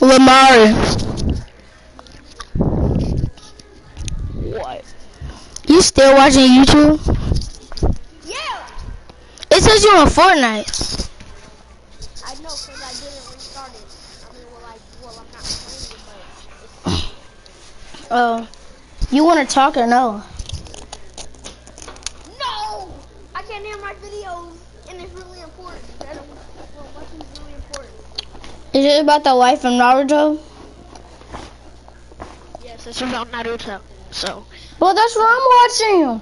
Lamar. What? You still watching YouTube? Yeah. It says you're on Fortnite. I know, cause I didn't restart it. I mean, I'm not playing it, but Oh, you want to talk or no? no, I can't hear my videos, and it's really important. Watching is really important. Is it about the life of Naruto? Yes, it's about Naruto. So, Well, that's what I'm watching.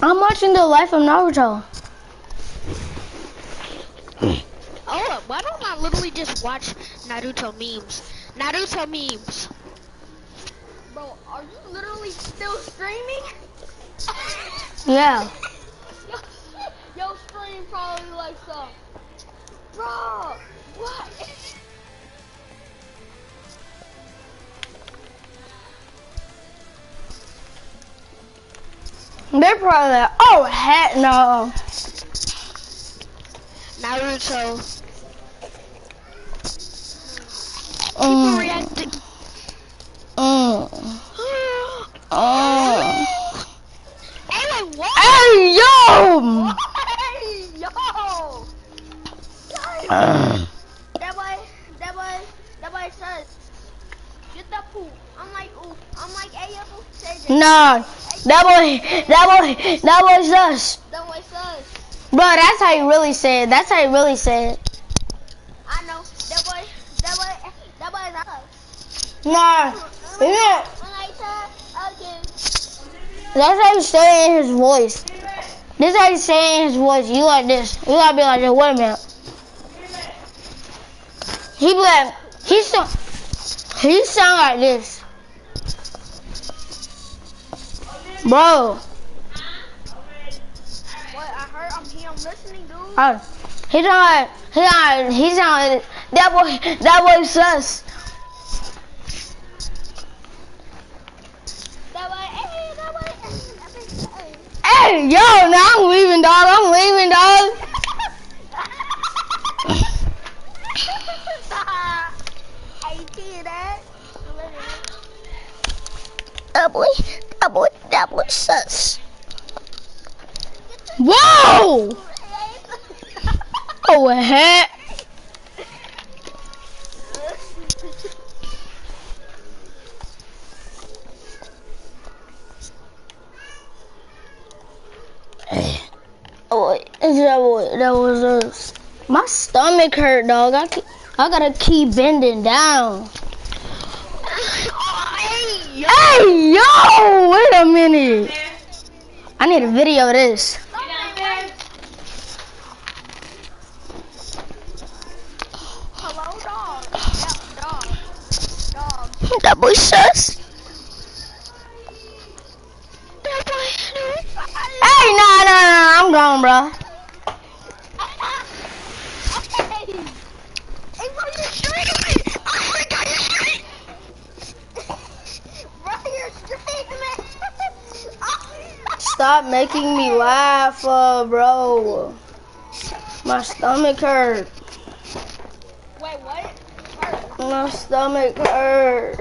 I'm watching the life of Naruto. oh, why don't I literally just watch Naruto memes? Naruto memes. Bro, are you literally still streaming? Yeah. Yo, stream probably like some. Bro, what? They're probably like, oh, heck no. Naruto. People reacting. Hey, wait, what? Hey, yo! Hey, yo! That boy says, get that poop. I'm like, hey, yo, Nah, that boy's us. That boy says, Bro, that's how you really say it. That's how you really say it. I know, that boy is us. Nah, yeah. When I said, okay. That's how you say it in his voice. This is how you say it in his voice. You like this. You gotta be like this. Wait a minute. He be like, he sound like this. Bro. What, I'm listening, dude. He sound like that boy sus. That boy, hey. Hey, yo, now I'm leaving, dog. I see that. That boy sus. Whoa! Oh, heck. Oh, that was us. My stomach hurt, dog. I gotta keep bending down. Hey, yo! Wait a minute. I need a video of this. Hello, dog. That boy sus. Hey, nah, I'm gone, bro. Hey, bro, you're streaming. Oh my God, you're streaming. Bro, you're streaming. Stop making me laugh, bro. My stomach hurt. Wait, what? My stomach hurt.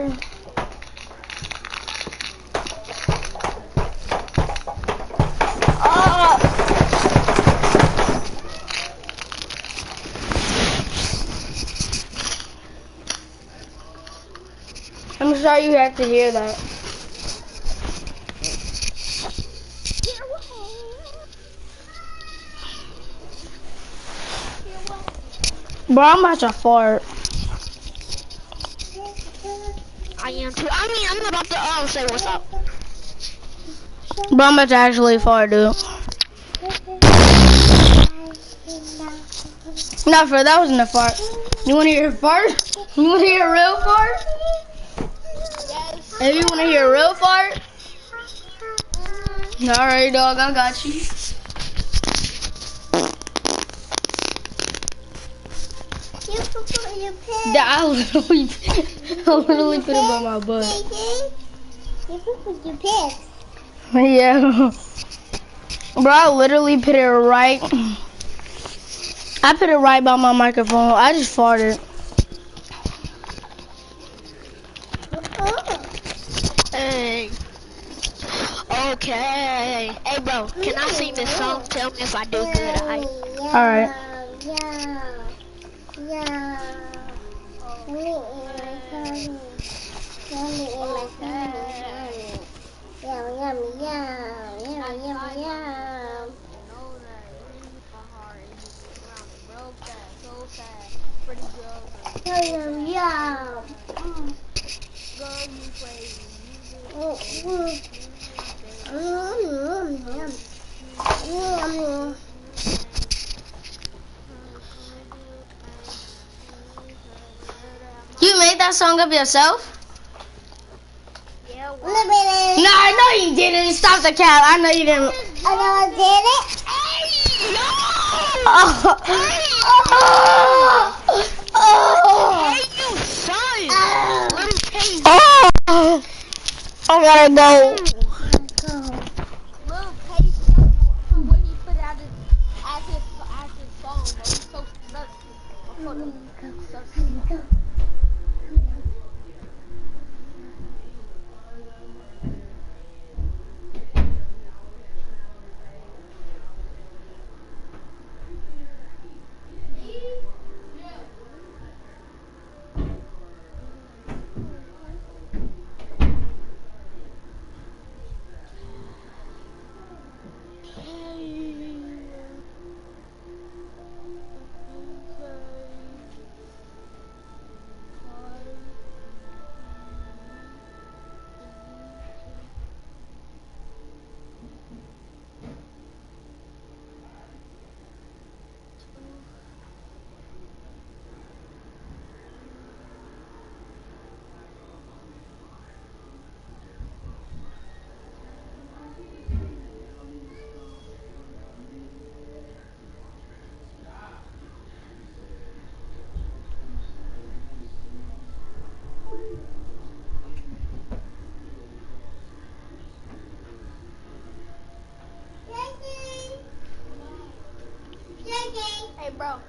I'm sorry you had to hear that. Bro, I'm about to fart. I am too. I mean, I'm about to say what's up. Bro, I'm about to actually fart, dude. Not for that wasn't a fart. You wanna hear a fart? You wanna hear a real fart? Yes. If you wanna hear a real fart? Alright, dog, I got you. I literally put it on my butt. You put your pants. Yeah. Bro, I literally put it right. I put it right by my microphone. I just farted. Hey. Okay. Hey, bro, can I sing this song? Tell me if I do good, alright? Alright. You made that song up yourself? Yeah, No, I know you didn't. Stop the cap. I know you didn't. I did it. Hey, you son! Little Taze. I gotta go. Little Taste from when he put out his song, but he's so successful. Hey, bro.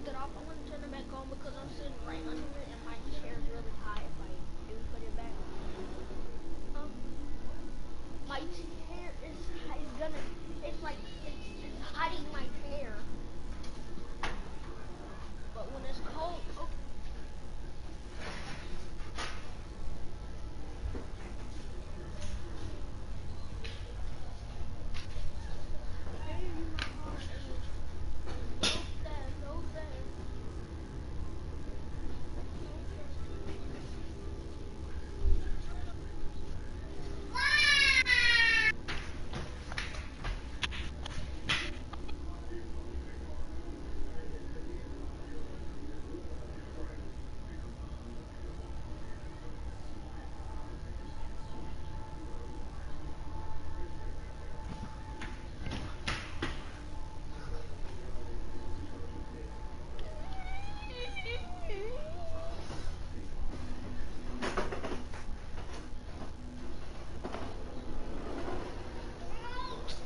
turned it off. I'm gonna turn it back on because I'm sitting right under it and my chair is really high if I do put it back. My chair is gonna, it's like, it's hiding my chair. But when it's cold, oh.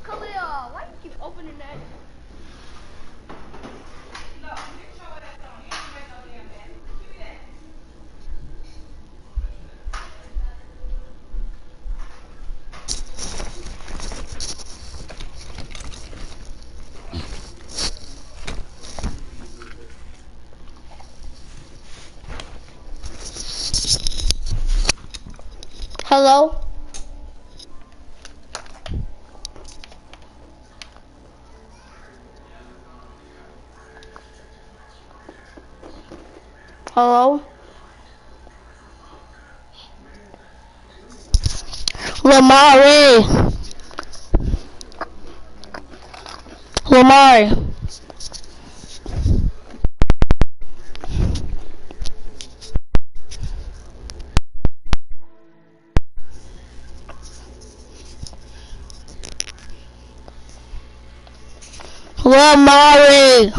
Kalia, why do you keep opening that? Hello? Hello? Lamari! Lamari! Lamari!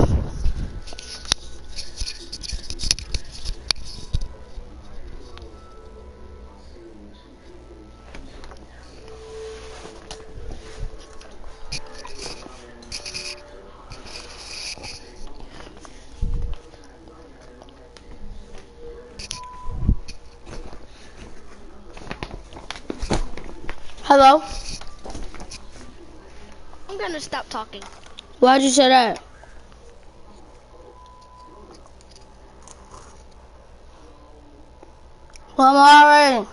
Hello? I'm gonna stop talking. Why'd you say that? Lamari!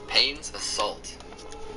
Pain's assault.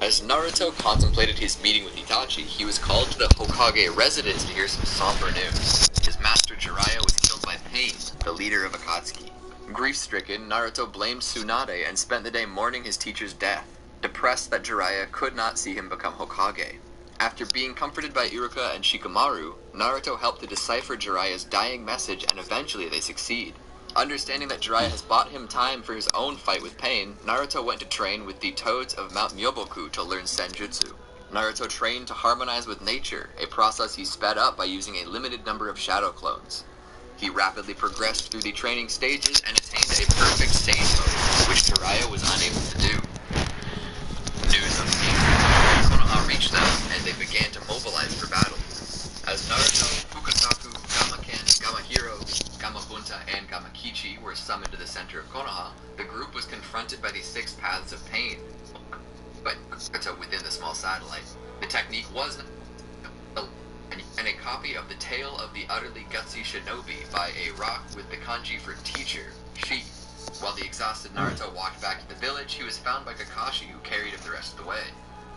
As Naruto contemplated his meeting with Itachi, he was called to the Hokage residence to hear some somber news. His master Jiraiya was killed by Pain, the leader of Akatsuki. Grief-stricken, Naruto blamed Tsunade and spent the day mourning his teacher's death, depressed that Jiraiya could not see him become Hokage. After being comforted by Iruka and Shikamaru, Naruto helped to decipher Jiraiya's dying message and eventually they succeed. Understanding that Jiraiya has bought him time for his own fight with Pain, Naruto went to train with the Toads of Mount Myoboku to learn Senjutsu. Naruto trained to harmonize with nature, a process he sped up by using a limited number of shadow clones. He rapidly progressed through the training stages and attained a perfect stage mode, which Jiraiya was unable to do. News of Konoha reached them, and they began to mobilize for battle. As Naruto, Fukasaku, Gamaken, Gamahiro, Gamabunta, and Gamakichi were summoned to the center of Konoha, the group was confronted by the 6 paths of pain, but within the small satellite. The technique was and a copy of the Tale of the Utterly Gutsy Shinobi by a rock with the kanji for teacher, Shi. While the exhausted Naruto walked back to the village, he was found by Kakashi, who carried him the rest of the way.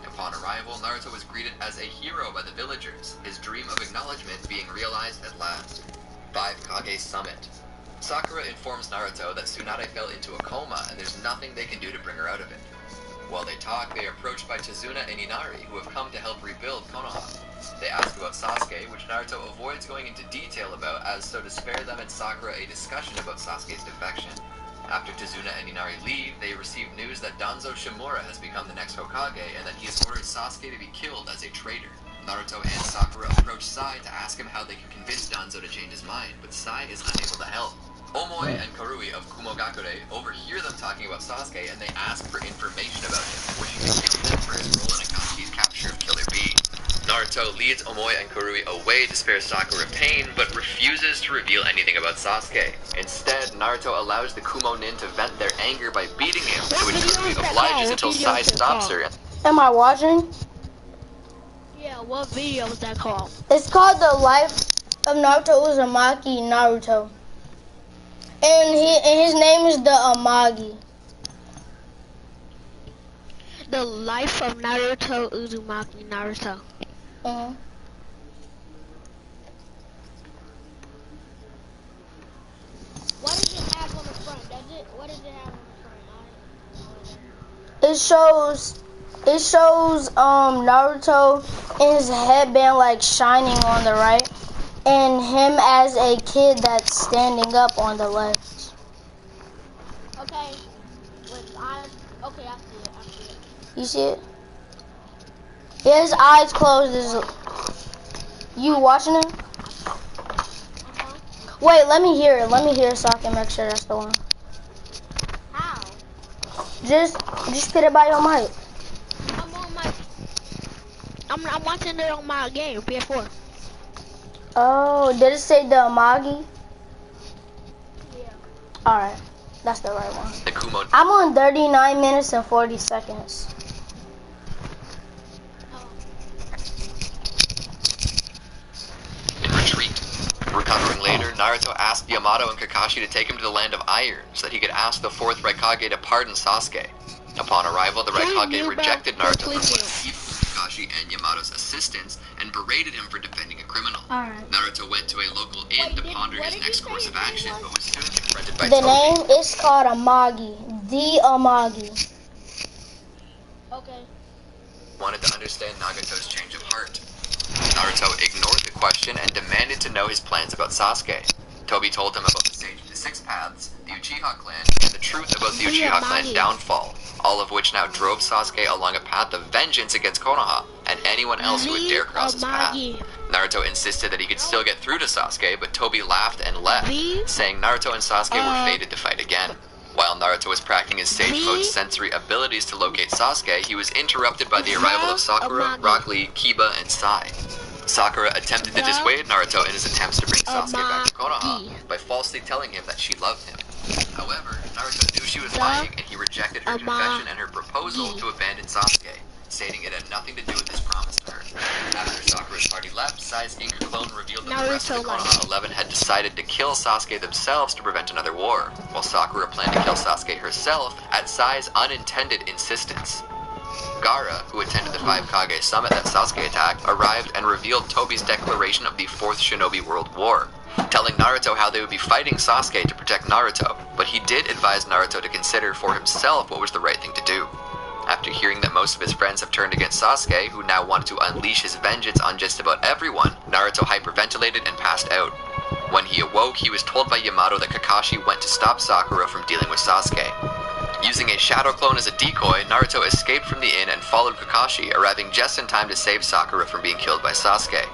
Upon arrival, Naruto was greeted as a hero by the villagers, his dream of acknowledgement being realized at last. 5 Kage Summit. Sakura informs Naruto that Tsunade fell into a coma and there's nothing they can do to bring her out of it. While they talk, they are approached by Tazuna and Inari, who have come to help rebuild Konoha. They ask about Sasuke, which Naruto avoids going into detail about, as so to spare them and Sakura a discussion about Sasuke's defection. After Tazuna and Inari leave, they receive news that Danzo Shimura has become the next Hokage and that he has ordered Sasuke to be killed as a traitor. Naruto and Sakura approach Sai to ask him how they can convince Danzo to change his mind, but Sai is unable to help. Omoi and Karui of Kumogakure overhear them talking about Sasuke and they ask for information about him, wishing to kill him for his role in Akatsuki's capture of Killer Bee. Naruto leads Omoi and Karui away to spare Sakura pain, but refuses to reveal anything about Sasuke. Instead, Naruto allows the Kumo Nin to vent their anger by beating him, to which Karui obliges until Sai stops her. Am I watching? Yeah, what video was that called? It's called The Life of Naruto Uzumaki Naruto. And his name is the Amagi. The Life of Naruto Uzumaki Naruto. What does it have on the front? What does it have on the front? It shows Naruto in his headband like shining on the right, and him as a kid that's standing up on the left. Okay. With eyes. Okay, I see it. You see it? Yeah, his eyes closed. You watching it? Wait, let me hear it. Let me hear it so I can make sure that's the one. How? Just put it by your mic. I'm on my. I'm watching it on my game, PS4. Oh, did it say the Amagi? Yeah. Alright, that's the right one. The Kumo I'm on 39 minutes and 40 seconds. in retreat. Recovering later, Naruto asked Yamato and Kakashi to take him to the land of Iron so that he could ask the 4th Raikage to pardon Sasuke. Upon arrival, the Raikage rejected Naruto for what he Kakashi and Yamato's assistance and berated him for defending a criminal. Alright. Naruto went to a local inn to ponder his next course of action, but was soon confronted by The Tobi. name is called Amagi. The Amagi. Okay. Wanted to understand Nagato's change of heart. Naruto ignored the question and demanded to know his plans about Sasuke. Tobi told him about the Sage of the Six Paths, the Uchiha clan, and the truth about the Uchiha clan's downfall, all of which now drove Sasuke along a path of vengeance against Konoha and anyone else who would dare cross his path. Naruto insisted that he could still get through to Sasuke, but Tobi laughed and left, saying Naruto and Sasuke were fated to fight again. While Naruto was practicing his Sage Mode's sensory abilities to locate Sasuke, he was interrupted by the arrival of Sakura, Rock Lee, Kiba, and Sai. Sakura attempted to dissuade Naruto in his attempts to bring Sasuke back to Konoha by falsely telling him that she loved him. However, Naruto knew she was lying and he rejected her confession and her proposal to abandon Sasuke, stating it had nothing to do with his promise to her. After Sakura's party left, Sai's Inca clone revealed that the rest of the Konoha 11 had decided to kill Sasuke themselves to prevent another war, while Sakura planned to kill Sasuke herself at Sai's unintended insistence. Gaara, who attended the 5 Kage summit that Sasuke attacked, arrived and revealed Tobi's declaration of the 4th Shinobi World War, telling Naruto how they would be fighting Sasuke to protect Naruto, but he did advise Naruto to consider for himself what was the right thing to do. After hearing that most of his friends have turned against Sasuke, who now wanted to unleash his vengeance on just about everyone, Naruto hyperventilated and passed out. When he awoke, he was told by Yamato that Kakashi went to stop Sakura from dealing with Sasuke. Using a shadow clone as a decoy, Naruto escaped from the inn and followed Kakashi, arriving just in time to save Sakura from being killed by Sasuke.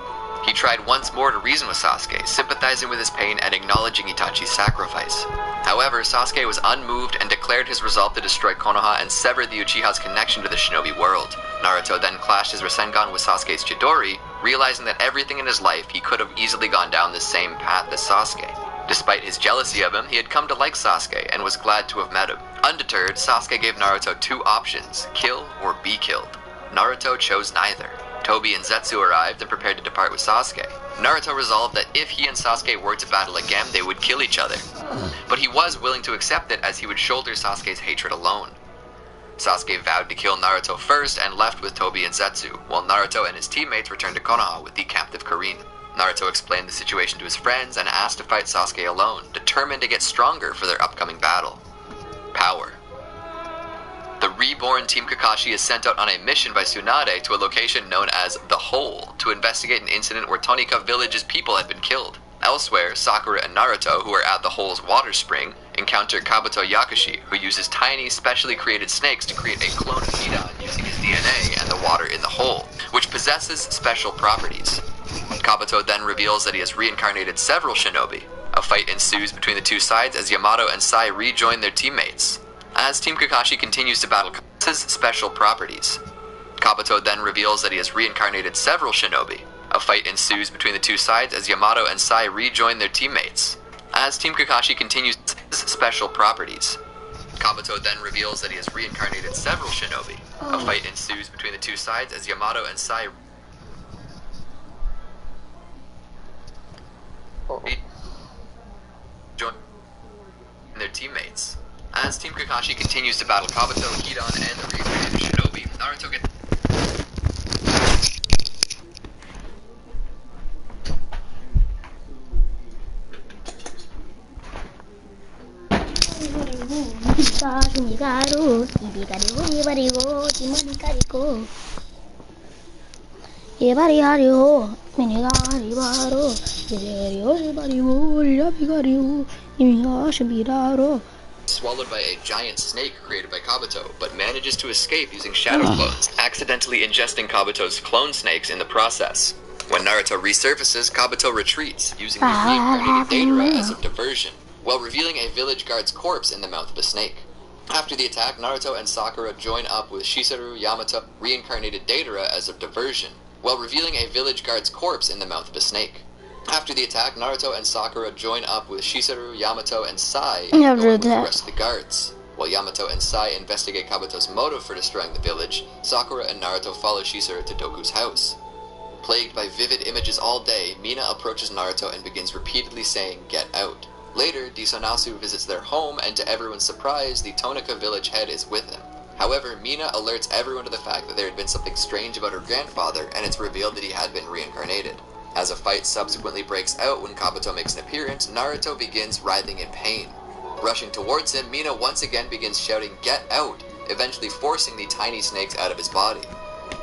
He tried once more to reason with Sasuke, sympathizing with his pain and acknowledging Itachi's sacrifice. However, Sasuke was unmoved and declared his resolve to destroy Konoha and sever the Uchiha's connection to the Shinobi world. Naruto then clashed his Rasengan with Sasuke's Chidori, realizing that everything in his life he could have easily gone down the same path as Sasuke. Despite his jealousy of him, he had come to like Sasuke and was glad to have met him. Undeterred, Sasuke gave Naruto 2 options, kill or be killed. Naruto chose neither. Tobi and Zetsu arrived and prepared to depart with Sasuke. Naruto resolved that if he and Sasuke were to battle again, they would kill each other. But he was willing to accept it as he would shoulder Sasuke's hatred alone. Sasuke vowed to kill Naruto first and left with Tobi and Zetsu, while Naruto and his teammates returned to Konoha with the captive Karin. Naruto explained the situation to his friends and asked to fight Sasuke alone, determined to get stronger for their upcoming battle. Power. The Reborn Team Kakashi is sent out on a mission by Tsunade to a location known as The Hole to investigate an incident where Tonika Village's people had been killed. Elsewhere, Sakura and Naruto, who are at the hole's water spring, encounter Kabuto Yakushi, who uses tiny, specially created snakes to create a clone of Hidan using his DNA and the water in the hole, which possesses special properties. Kabuto then reveals that he has reincarnated several shinobi. A fight ensues between the two sides as Yamato and Sai rejoin their teammates. As Team Kakashi continues to battle Kabato's special properties. Kabuto then reveals that he has reincarnated several shinobi. A fight ensues between the two sides as Yamato and Sai rejoin their teammates. As Team Kakashi continues special properties. Kabuto then reveals that he has reincarnated several shinobi. A fight ensues between the two sides as Yamato and Sai rejoin their teammates. As Team Kakashi continues to battle Kabuto, Hidan, and the reincarnated shinobi, Naruto gets swallowed by a giant snake created by Kabuto, but manages to escape using shadow clones, accidentally ingesting Kabuto's clone snakes in the process. When Naruto resurfaces, Kabuto retreats, using the reincarnated Deidara as a diversion, while revealing a village guard's corpse in the mouth of a snake. After the attack, Naruto and Sakura join up with Shizuru, Yamato, reincarnated Deidara as a diversion, while revealing a village guard's corpse in the mouth of a snake. After the attack, Naruto and Sakura join up with Shizuru, Yamato, and Sai with the rest of the guards. While Yamato and Sai investigate Kabuto's motive for destroying the village, Sakura and Naruto follow Shizuru to Doku's house. Plagued by vivid images all day, Mina approaches Naruto and begins repeatedly saying, "Get out." Later, Disonasu visits their home, and to everyone's surprise, the Tonika village head is with him. However, Mina alerts everyone to the fact that there had been something strange about her grandfather, and it's revealed that he had been reincarnated. As a fight subsequently breaks out when Kabuto makes an appearance, Naruto begins writhing in pain. Rushing towards him, Mina once again begins shouting, "Get out!" eventually forcing the tiny snakes out of his body.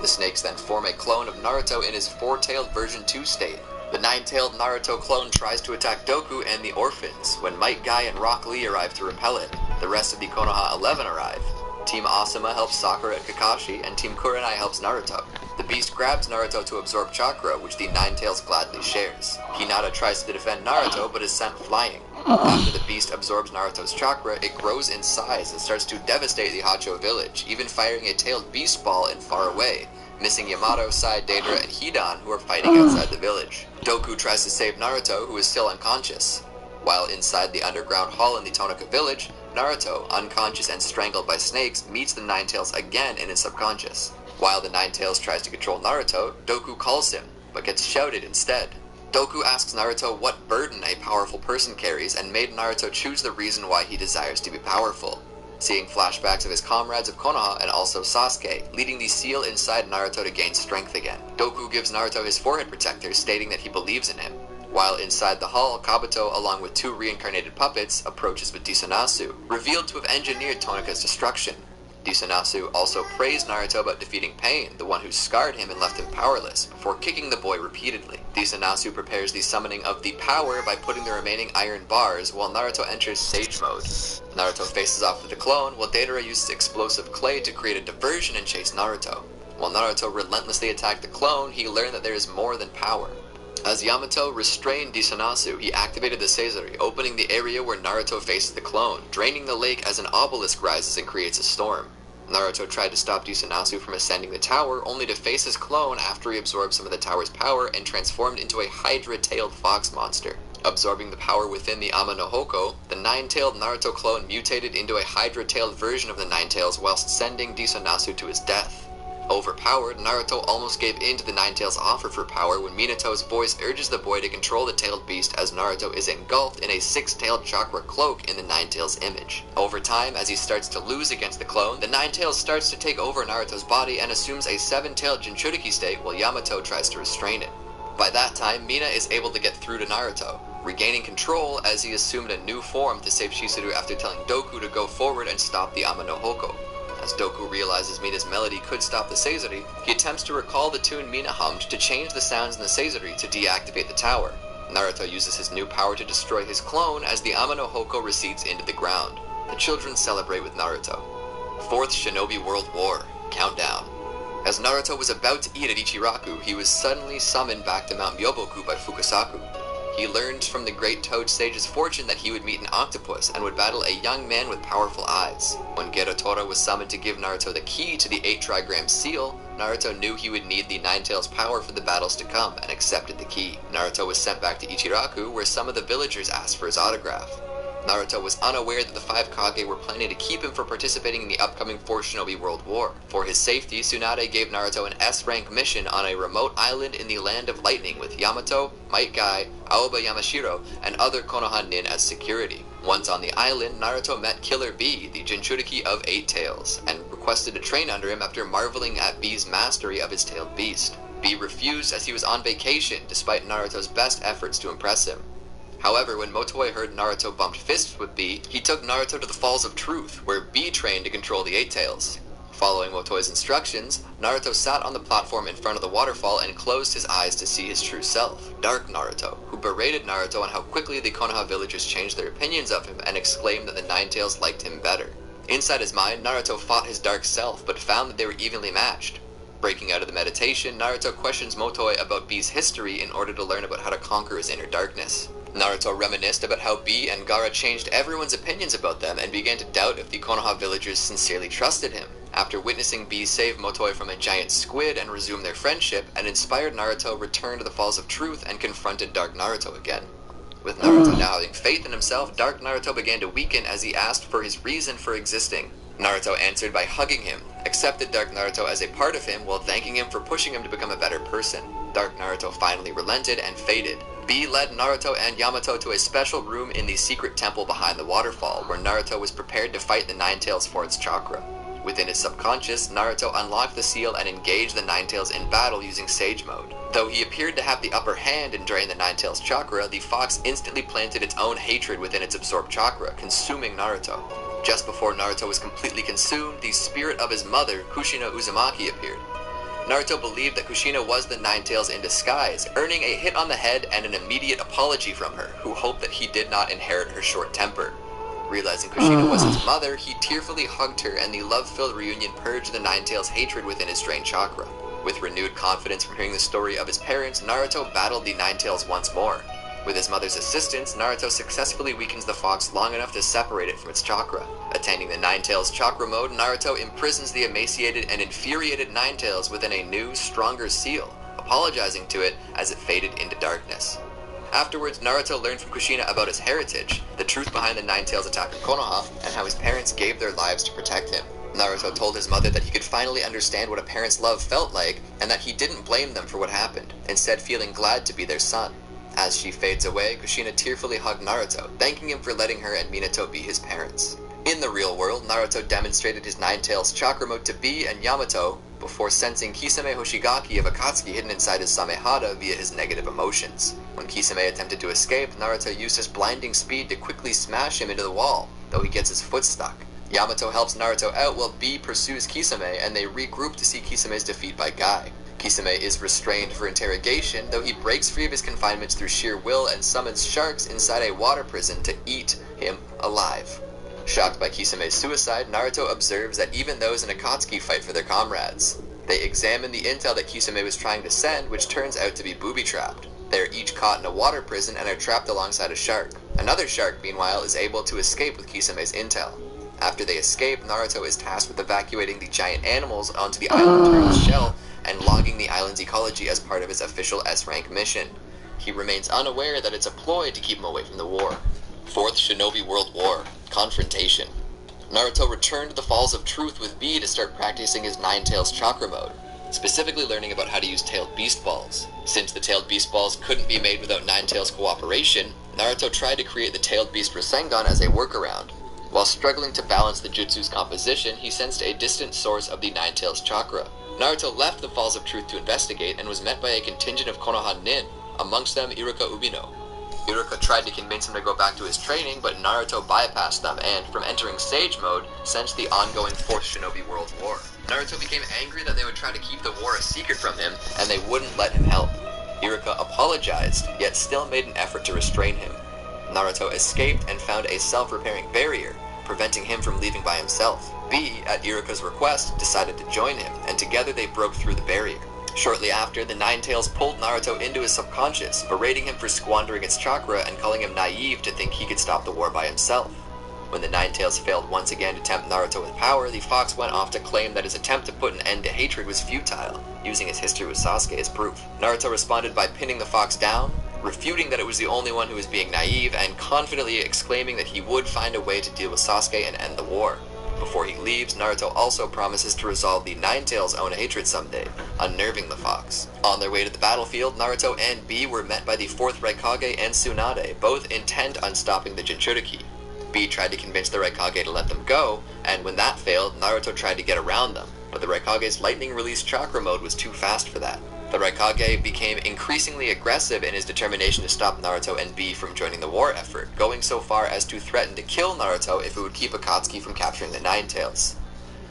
The snakes then form a clone of Naruto in his four-tailed version 2 state. The nine-tailed Naruto clone tries to attack Doku and the orphans. When Might Guy and Rock Lee arrive to repel it, the rest of the Konoha 11 arrive. Team Asuma helps Sakura and Kakashi, and Team Kurenai helps Naruto. The beast grabs Naruto to absorb chakra, which the Nine-Tails gladly shares. Hinata tries to defend Naruto, but is sent flying. After the beast absorbs Naruto's chakra, it grows in size and starts to devastate the Hacho village, even firing a tailed beast ball in far away, missing Yamato, Sai, Deidara, and Hidan, who are fighting outside the village. Doku tries to save Naruto, who is still unconscious. While inside the underground hall in the Tonika village, Naruto, unconscious and strangled by snakes, meets the Nine-Tails again in his subconscious. While the Nine-Tails tries to control Naruto, Doku calls him, but gets shouted instead. Doku asks Naruto what burden a powerful person carries and made Naruto choose the reason why he desires to be powerful. Seeing flashbacks of his comrades of Konoha and also Sasuke, leading the seal inside Naruto to gain strength again. Doku gives Naruto his forehead protector, stating that he believes in him. While inside the hall, Kabuto, along with two reincarnated puppets, approaches with Disonasu, revealed to have engineered Tonika's destruction. Disonasu also praised Naruto about defeating Pain, the one who scarred him and left him powerless, before kicking the boy repeatedly. Disonasu prepares the summoning of the power by putting the remaining iron bars, while Naruto enters Sage Mode. Naruto faces off with the clone, while Deidara uses explosive clay to create a diversion and chase Naruto. While Naruto relentlessly attacked the clone, he learned that there is more than power. As Yamato restrained Disonasu, he activated the Seizuri, opening the area where Naruto faces the clone, draining the lake as an obelisk rises and creates a storm. Naruto tried to stop Disonasu from ascending the tower, only to face his clone after he absorbed some of the tower's power and transformed into a hydra-tailed fox monster. Absorbing the power within the Ama no Hoko, the nine-tailed Naruto clone mutated into a hydra-tailed version of the Nine-Tails whilst sending Disonasu to his death. Overpowered, Naruto almost gave in to the Nine-Tails' offer for power when Minato's voice urges the boy to control the tailed beast as Naruto is engulfed in a six-tailed chakra cloak in the Nine-Tails' image. Over time, as he starts to lose against the clone, the Nine-Tails starts to take over Naruto's body and assumes a seven-tailed Jinchuriki state while Yamato tries to restrain it. By that time, Mina is able to get through to Naruto, regaining control as he assumed a new form to save Shizuru after telling Doku to go forward and stop the Ama no Hoko. As Doku realizes Mina's melody could stop the Seizuri, he attempts to recall the tune Mina hummed to change the sounds in the Seizuri to deactivate the tower. Naruto uses his new power to destroy his clone as the Amano Hoko recedes into the ground. The children celebrate with Naruto. 4th Shinobi World War. Countdown. As Naruto was about to eat at Ichiraku, he was suddenly summoned back to Mount Myoboku by Fukasaku. He learned from the great Toad Sage's fortune that he would meet an octopus and would battle a young man with powerful eyes. When Gerutora was summoned to give Naruto the key to the 8 trigram seal, Naruto knew he would need the Nine-Tails power for the battles to come and accepted the key. Naruto was sent back to Ichiraku, where some of the villagers asked for his autograph. Naruto was unaware that the 5 Kage were planning to keep him from participating in the upcoming 4th Shinobi World War. For his safety, Tsunade gave Naruto an S-rank mission on a remote island in the Land of Lightning with Yamato, Might Guy, Aoba Yamashiro, and other Konoha Nin as security. Once on the island, Naruto met Killer B, the Jinchuriki of 8 Tails, and requested to train under him after marveling at B's mastery of his tailed beast. B refused as he was on vacation, despite Naruto's best efforts to impress him. However, when Motoy heard Naruto bumped fists with B, he took Naruto to the Falls of Truth, where B trained to control the 8 Tails. Following Motoy's instructions, Naruto sat on the platform in front of the waterfall and closed his eyes to see his true self, Dark Naruto, who berated Naruto on how quickly the Konoha villagers changed their opinions of him and exclaimed that the Nine Tails liked him better. Inside his mind, Naruto fought his dark self, but found that they were evenly matched. Breaking out of the meditation, Naruto questions Motoy about B's history in order to learn about how to conquer his inner darkness. Naruto reminisced about how B and Gaara changed everyone's opinions about them and began to doubt if the Konoha villagers sincerely trusted him. After witnessing B save Motoy from a giant squid and resume their friendship, an inspired Naruto returned to the Falls of Truth and confronted Dark Naruto again. With Naruto now having faith in himself, Dark Naruto began to weaken as he asked for his reason for existing. Naruto answered by hugging him, accepted Dark Naruto as a part of him while thanking him for pushing him to become a better person. Dark Naruto finally relented and faded. B led Naruto and Yamato to a special room in the secret temple behind the waterfall, where Naruto was prepared to fight the Nine Tails for its chakra. Within his subconscious, Naruto unlocked the seal and engaged the Nine Tails in battle using Sage Mode. Though he appeared to have the upper hand in draining the Nine Tails chakra, the fox instantly planted its own hatred within its absorbed chakra, consuming Naruto. Just before Naruto was completely consumed, the spirit of his mother, Kushina Uzumaki, appeared. Naruto believed that Kushina was the Nine Tails in disguise, earning a hit on the head and an immediate apology from her, who hoped that he did not inherit her short temper. Realizing Kushina was his mother, he tearfully hugged her, and the love-filled reunion purged the Nine Tails' hatred within his drained chakra. With renewed confidence from hearing the story of his parents, Naruto battled the Nine Tails once more. With his mother's assistance, Naruto successfully weakens the fox long enough to separate it from its chakra. Attaining the Nine Tails chakra mode, Naruto imprisons the emaciated and infuriated Nine Tails within a new, stronger seal, apologizing to it as it faded into darkness. Afterwards, Naruto learned from Kushina about his heritage, the truth behind the Nine Tails attack on Konoha, and how his parents gave their lives to protect him. Naruto told his mother that he could finally understand what a parent's love felt like, and that he didn't blame them for what happened, instead feeling glad to be their son. As she fades away, Kushina tearfully hugged Naruto, thanking him for letting her and Minato be his parents. In the real world, Naruto demonstrated his Nine Tails chakra mode to B and Yamato before sensing Kisame Hoshigaki of Akatsuki hidden inside his Samehada via his negative emotions. When Kisame attempted to escape, Naruto used his blinding speed to quickly smash him into the wall, though he gets his foot stuck. Yamato helps Naruto out while B pursues Kisame, and they regroup to see Kisame's defeat by Guy. Kisame is restrained for interrogation, though he breaks free of his confinements through sheer will and summons sharks inside a water prison to eat him alive. Shocked by Kisame's suicide, Naruto observes that even those in Akatsuki fight for their comrades. They examine the intel that Kisame was trying to send, which turns out to be booby-trapped. They are each caught in a water prison and are trapped alongside a shark. Another shark, meanwhile, is able to escape with Kisame's intel. After they escape, Naruto is tasked with evacuating the giant animals onto the island turtle's shell and logging the island's ecology as part of his official S-rank mission. He remains unaware that it's a ploy to keep him away from the war. 4th Shinobi World War. Confrontation. Naruto returned to the Falls of Truth with B to start practicing his Nine Tails chakra mode, specifically learning about how to use tailed beast balls. Since the tailed beast balls couldn't be made without Nine Tails' cooperation, Naruto tried to create the tailed beast Rasengan as a workaround. While struggling to balance the jutsu's composition, he sensed a distant source of the Nine Tails chakra. Naruto left the Falls of Truth to investigate and was met by a contingent of Konoha Nin, amongst them Iruka Ubino. Iruka tried to convince him to go back to his training, but Naruto bypassed them and, from entering Sage Mode, sensed the ongoing 4th Shinobi World War. Naruto became angry that they would try to keep the war a secret from him, and they wouldn't let him help. Iruka apologized, yet still made an effort to restrain him. Naruto escaped and found a self-repairing barrier, preventing him from leaving by himself. B, at Iruka's request, decided to join him, and together they broke through the barrier. Shortly after, the Nine Tails pulled Naruto into his subconscious, berating him for squandering its chakra and calling him naive to think he could stop the war by himself. When the Nine Tails failed once again to tempt Naruto with power, the fox went off to claim that his attempt to put an end to hatred was futile, using his history with Sasuke as proof. Naruto responded by pinning the fox down, refuting that it was the only one who was being naive, and confidently exclaiming that he would find a way to deal with Sasuke and end the war. Before he leaves, Naruto also promises to resolve the Nine Tails' own hatred someday, unnerving the fox. On their way to the battlefield, Naruto and B were met by the 4th Raikage and Tsunade, both intent on stopping the Jinchuriki. B tried to convince the Raikage to let them go, and when that failed, Naruto tried to get around them, but the Raikage's lightning release chakra mode was too fast for that. The Raikage became increasingly aggressive in his determination to stop Naruto and B from joining the war effort, going so far as to threaten to kill Naruto if it would keep Akatsuki from capturing the Nine Tails.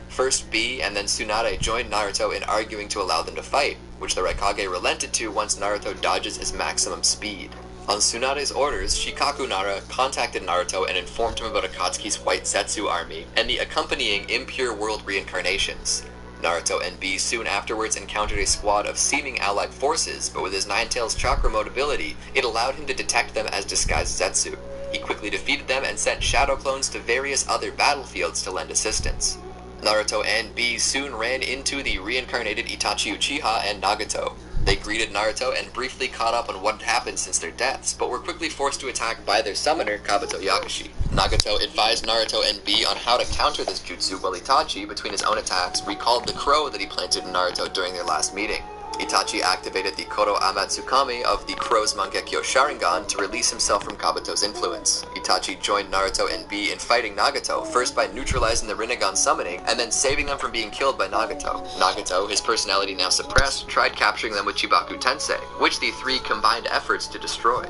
First B and then Tsunade joined Naruto in arguing to allow them to fight, which the Raikage relented to once Naruto dodges his maximum speed. On Tsunade's orders, Shikaku Nara contacted Naruto and informed him about Akatsuki's White Zetsu army and the accompanying impure world reincarnations. Naruto and B soon afterwards encountered a squad of seeming allied forces, but with his Nine Tails chakra mode ability, it allowed him to detect them as disguised Zetsu. He quickly defeated them and sent shadow clones to various other battlefields to lend assistance. Naruto and B soon ran into the reincarnated Itachi Uchiha and Nagato. They greeted Naruto and briefly caught up on what had happened since their deaths, but were quickly forced to attack by their summoner, Kabuto Yakashi. Nagato advised Naruto and B on how to counter this jutsu, while Itachi, between his own attacks, recalled the crow that he planted in Naruto during their last meeting. Itachi activated the Koro Amatsukami of the Crow's Mangekyo Sharingan to release himself from Kabuto's influence. Itachi joined Naruto and B in fighting Nagato, first by neutralizing the Rinnegan summoning, and then saving them from being killed by Nagato. Nagato, his personality now suppressed, tried capturing them with Chibaku Tensei, which the three combined efforts to destroy.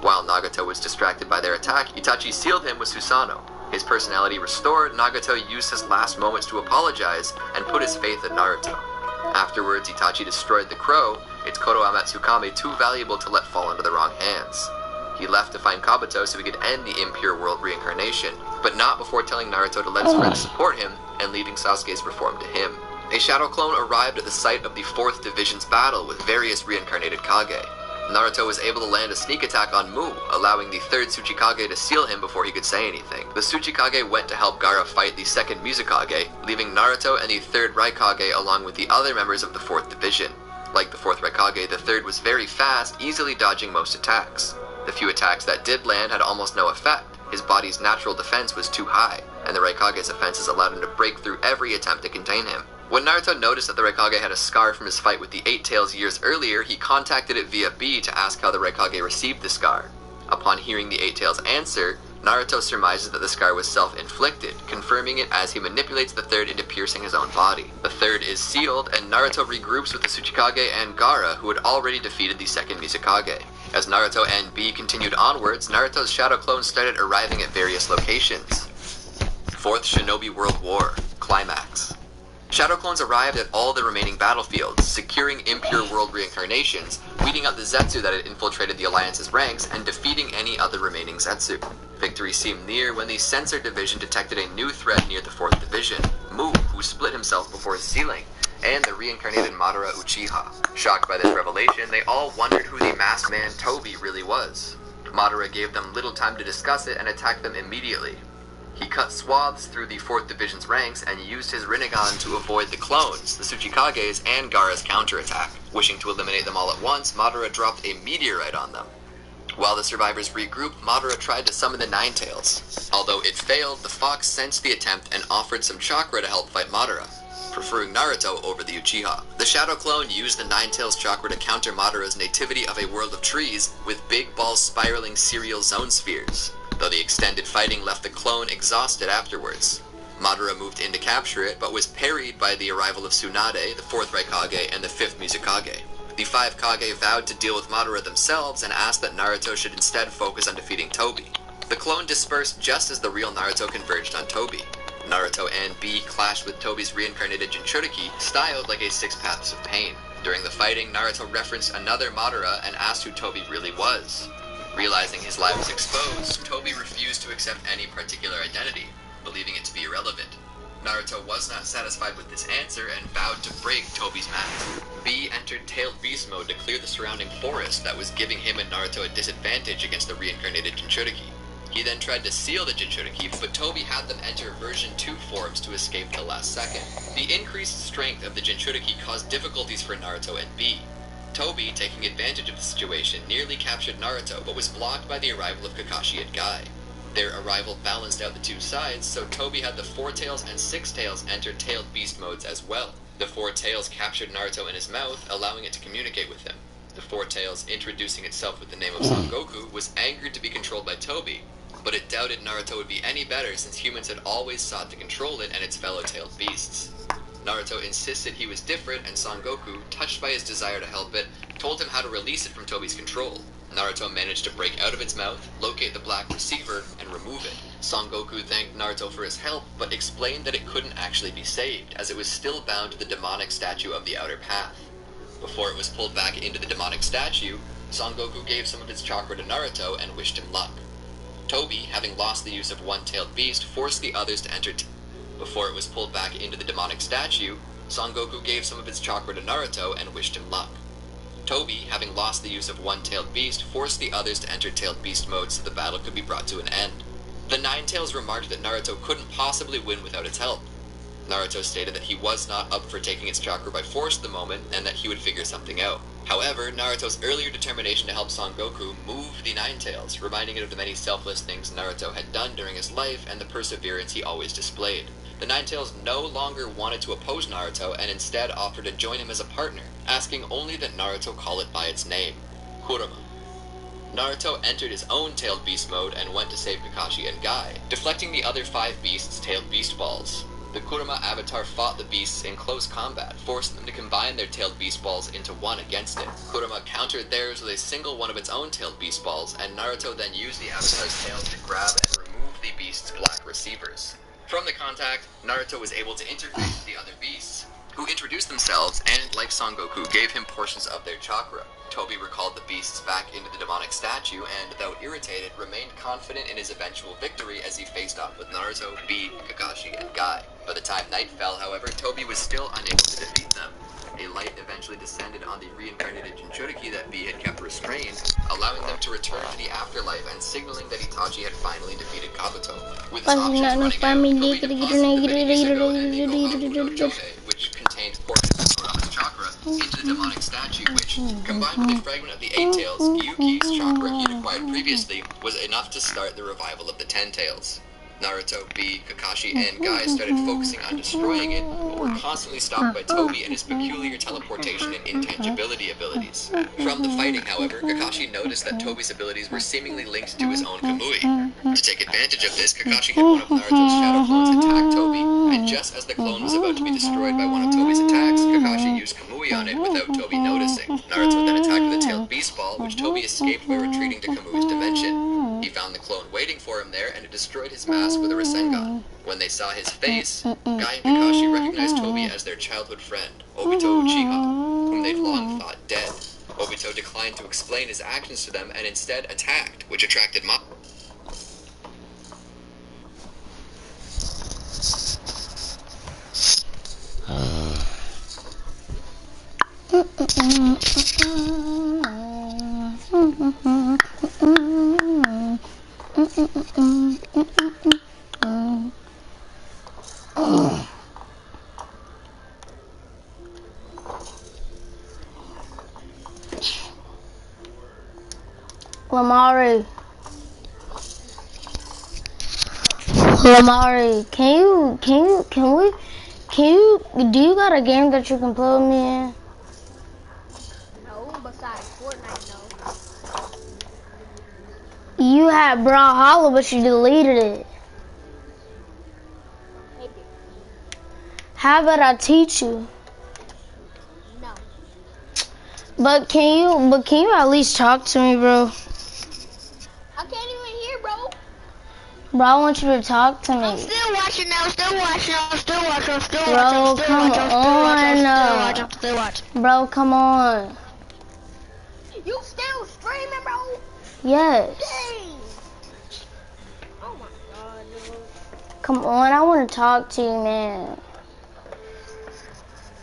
While Nagato was distracted by their attack, Itachi sealed him with Susanoo. His personality restored, Nagato used his last moments to apologize and put his faith in Naruto. Afterwards, Itachi destroyed the crow, its Koro Amatsukami too valuable to let fall into the wrong hands. He left to find Kabuto so he could end the impure world reincarnation, but not before telling Naruto to let his friends support him and leaving Sasuke's reform to him. A shadow clone arrived at the site of the 4th Division's battle with various reincarnated Kage. Naruto was able to land a sneak attack on Mu, allowing the 3rd Tsuchikage to seal him before he could say anything. The Tsuchikage went to help Gaara fight the 2nd Mizukage, leaving Naruto and the 3rd Raikage along with the other members of the 4th Division. Like the 4th Raikage, the 3rd was very fast, easily dodging most attacks. The few attacks that did land had almost no effect. His body's natural defense was too high, and the Raikage's offenses allowed him to break through every attempt to contain him. When Naruto noticed that the Raikage had a scar from his fight with the 8 Tails years earlier, he contacted it via B to ask how the Raikage received the scar. Upon hearing the 8 Tails answer, Naruto surmises that the scar was self-inflicted, confirming it as he manipulates the 3rd into piercing his own body. The 3rd is sealed, and Naruto regroups with the Tsuchikage and Gaara, who had already defeated the 2nd Mizukage. As Naruto and B continued onwards, Naruto's shadow clones started arriving at various locations. 4th Shinobi World War. Climax. Shadow clones arrived at all the remaining battlefields, securing impure world reincarnations, weeding out the Zetsu that had infiltrated the Alliance's ranks, and defeating any other remaining Zetsu. Victory seemed near when the Censor Division detected a new threat near the 4th Division, Mu, who split himself before his sealing, and the reincarnated Madara Uchiha. Shocked by this revelation, they all wondered who the masked man Tobi really was. Madara gave them little time to discuss it and attacked them immediately. He cut swaths through the 4th Division's ranks and used his Rinnegan to avoid the clones, the Tsuchikage's, and Gaara's counterattack. Wishing to eliminate them all at once, Madara dropped a meteorite on them. While the survivors regrouped, Madara tried to summon the Nine Tails. Although it failed, the fox sensed the attempt and offered some chakra to help fight Madara, preferring Naruto over the Uchiha. The Shadow Clone used the Nine Tails chakra to counter Madara's nativity of a world of trees with big balls spiraling serial zone spheres, though the extended fighting left the clone exhausted afterwards. Madara moved in to capture it, but was parried by the arrival of Tsunade, the 4th Raikage, and the 5th Mizukage. The 5 Kage vowed to deal with Madara themselves and asked that Naruto should instead focus on defeating Tobi. The clone dispersed just as the real Naruto converged on Tobi. Naruto and B clashed with Tobi's reincarnated Jinchuriki, styled like a 6 Paths of Pain. During the fighting, Naruto referenced another Madara and asked who Tobi really was. Realizing his lie was exposed, Tobi refused to accept any particular identity, believing it to be irrelevant. Naruto was not satisfied with this answer and vowed to break Tobi's mask. B entered Tailed Beast mode to clear the surrounding forest that was giving him and Naruto a disadvantage against the reincarnated Jinchuriki. He then tried to seal the Jinchuriki, but Tobi had them enter version 2 forms to escape at the last second. The increased strength of the Jinchuriki caused difficulties for Naruto and B. Tobi, taking advantage of the situation, nearly captured Naruto, but was blocked by the arrival of Kakashi and Guy. Their arrival balanced out the two sides, so Tobi had the 4 Tails and 6 Tails enter Tailed Beast modes as well. The 4 Tails captured Naruto in his mouth, allowing it to communicate with him. The 4 Tails, introducing itself with the name of Son Goku, was angered to be controlled by Tobi, but it doubted Naruto would be any better since humans had always sought to control it and its fellow tailed beasts. Naruto insisted he was different, and Son Goku, touched by his desire to help it, told him how to release it from Tobi's control. Naruto managed to break out of its mouth, locate the black receiver, and remove it. Son Goku thanked Naruto for his help, but explained that it couldn't actually be saved, as it was still bound to the demonic statue of the Outer Path. Before it was pulled back into the demonic statue, Son Goku gave some of its chakra to Naruto and wished him luck. Tobi, having lost the use of one tailed beast, forced the others to enter. Before it was pulled back into the demonic statue, Son Goku gave some of its chakra to Naruto and wished him luck. Tobi, having lost the use of one tailed beast, forced the others to enter tailed beast mode so the battle could be brought to an end. The Nine Tails remarked that Naruto couldn't possibly win without its help. Naruto stated that he was not up for taking its chakra by force at the moment, and that he would figure something out. However, Naruto's earlier determination to help Son Goku moved the Nine Tails, reminding it of the many selfless things Naruto had done during his life and the perseverance he always displayed. The Nine Tails no longer wanted to oppose Naruto and instead offered to join him as a partner, asking only that Naruto call it by its name, Kurama. Naruto entered his own tailed beast mode and went to save Kakashi and Guy, deflecting the other 5 beasts' tailed beast balls. The Kurama avatar fought the beasts in close combat, forcing them to combine their tailed beast balls into one against it. Kurama countered theirs with a single one of its own tailed beast balls, and Naruto then used the avatar's tail to grab and remove the beast's black receivers. From the contact, Naruto was able to interface with the other beasts, who introduced themselves and, like Son Goku, gave him portions of their chakra. Tobi recalled the beasts back into the demonic statue and, though irritated, remained confident in his eventual victory as he faced off with Naruto, B, Kakashi, and Guy. By the time night fell, however, Tobi was still unable to defeat them. A light eventually descended on the reincarnated Jinchuriki that B had kept restrained, allowing them to return to the afterlife and signaling that Itachi had finally defeated Kabuto. With his options running out, Tobi deposited the Isego and the Gohan, which contained portions of Kurama's chakra, into the demonic statue, which, combined with a fragment of the 8 Tails, Gyuki's chakra he'd acquired previously, was enough to start the revival of the 10 Tails. Naruto, B, Kakashi, and Guy started focusing on destroying it, but were constantly stopped by Tobi and his peculiar teleportation and intangibility abilities. From the fighting, however, Kakashi noticed that Tobi's abilities were seemingly linked to his own Kamui. To take advantage of this, Kakashi had one of Naruto's shadow clones attack Tobi, and just as the clone was about to be destroyed by one of Tobi's attacks, Kakashi used Kamui on it without Tobi noticing. Naruto then attacked with a tailed beast ball, which Tobi escaped by retreating to Kamui's dimension. He found the clone waiting for him there, and it destroyed his mask with a Rasengan. When they saw his face, Guy and Kakashi recognized Tobi as their childhood friend, Obito Uchiha, whom they'd long thought dead. Obito declined to explain his actions to them and instead attacked, which attracted Lamari, do you got a game that you can play with me in? No, besides Fortnite, no. You had Brawlhalla, but you deleted it. Maybe. How about I teach you? No. But can you at least talk to me, bro? I can't even hear, bro. Bro, I want you to talk to I'm me. still watching now. Still watching. I'm still watching. I'm still Bro, watching. I'm still come watching. I'm still watching. on. I'm still watching. Bro, come on. You still streaming, bro? Yes. Dang. Oh my god, dude. Come on, I want to talk to you, man.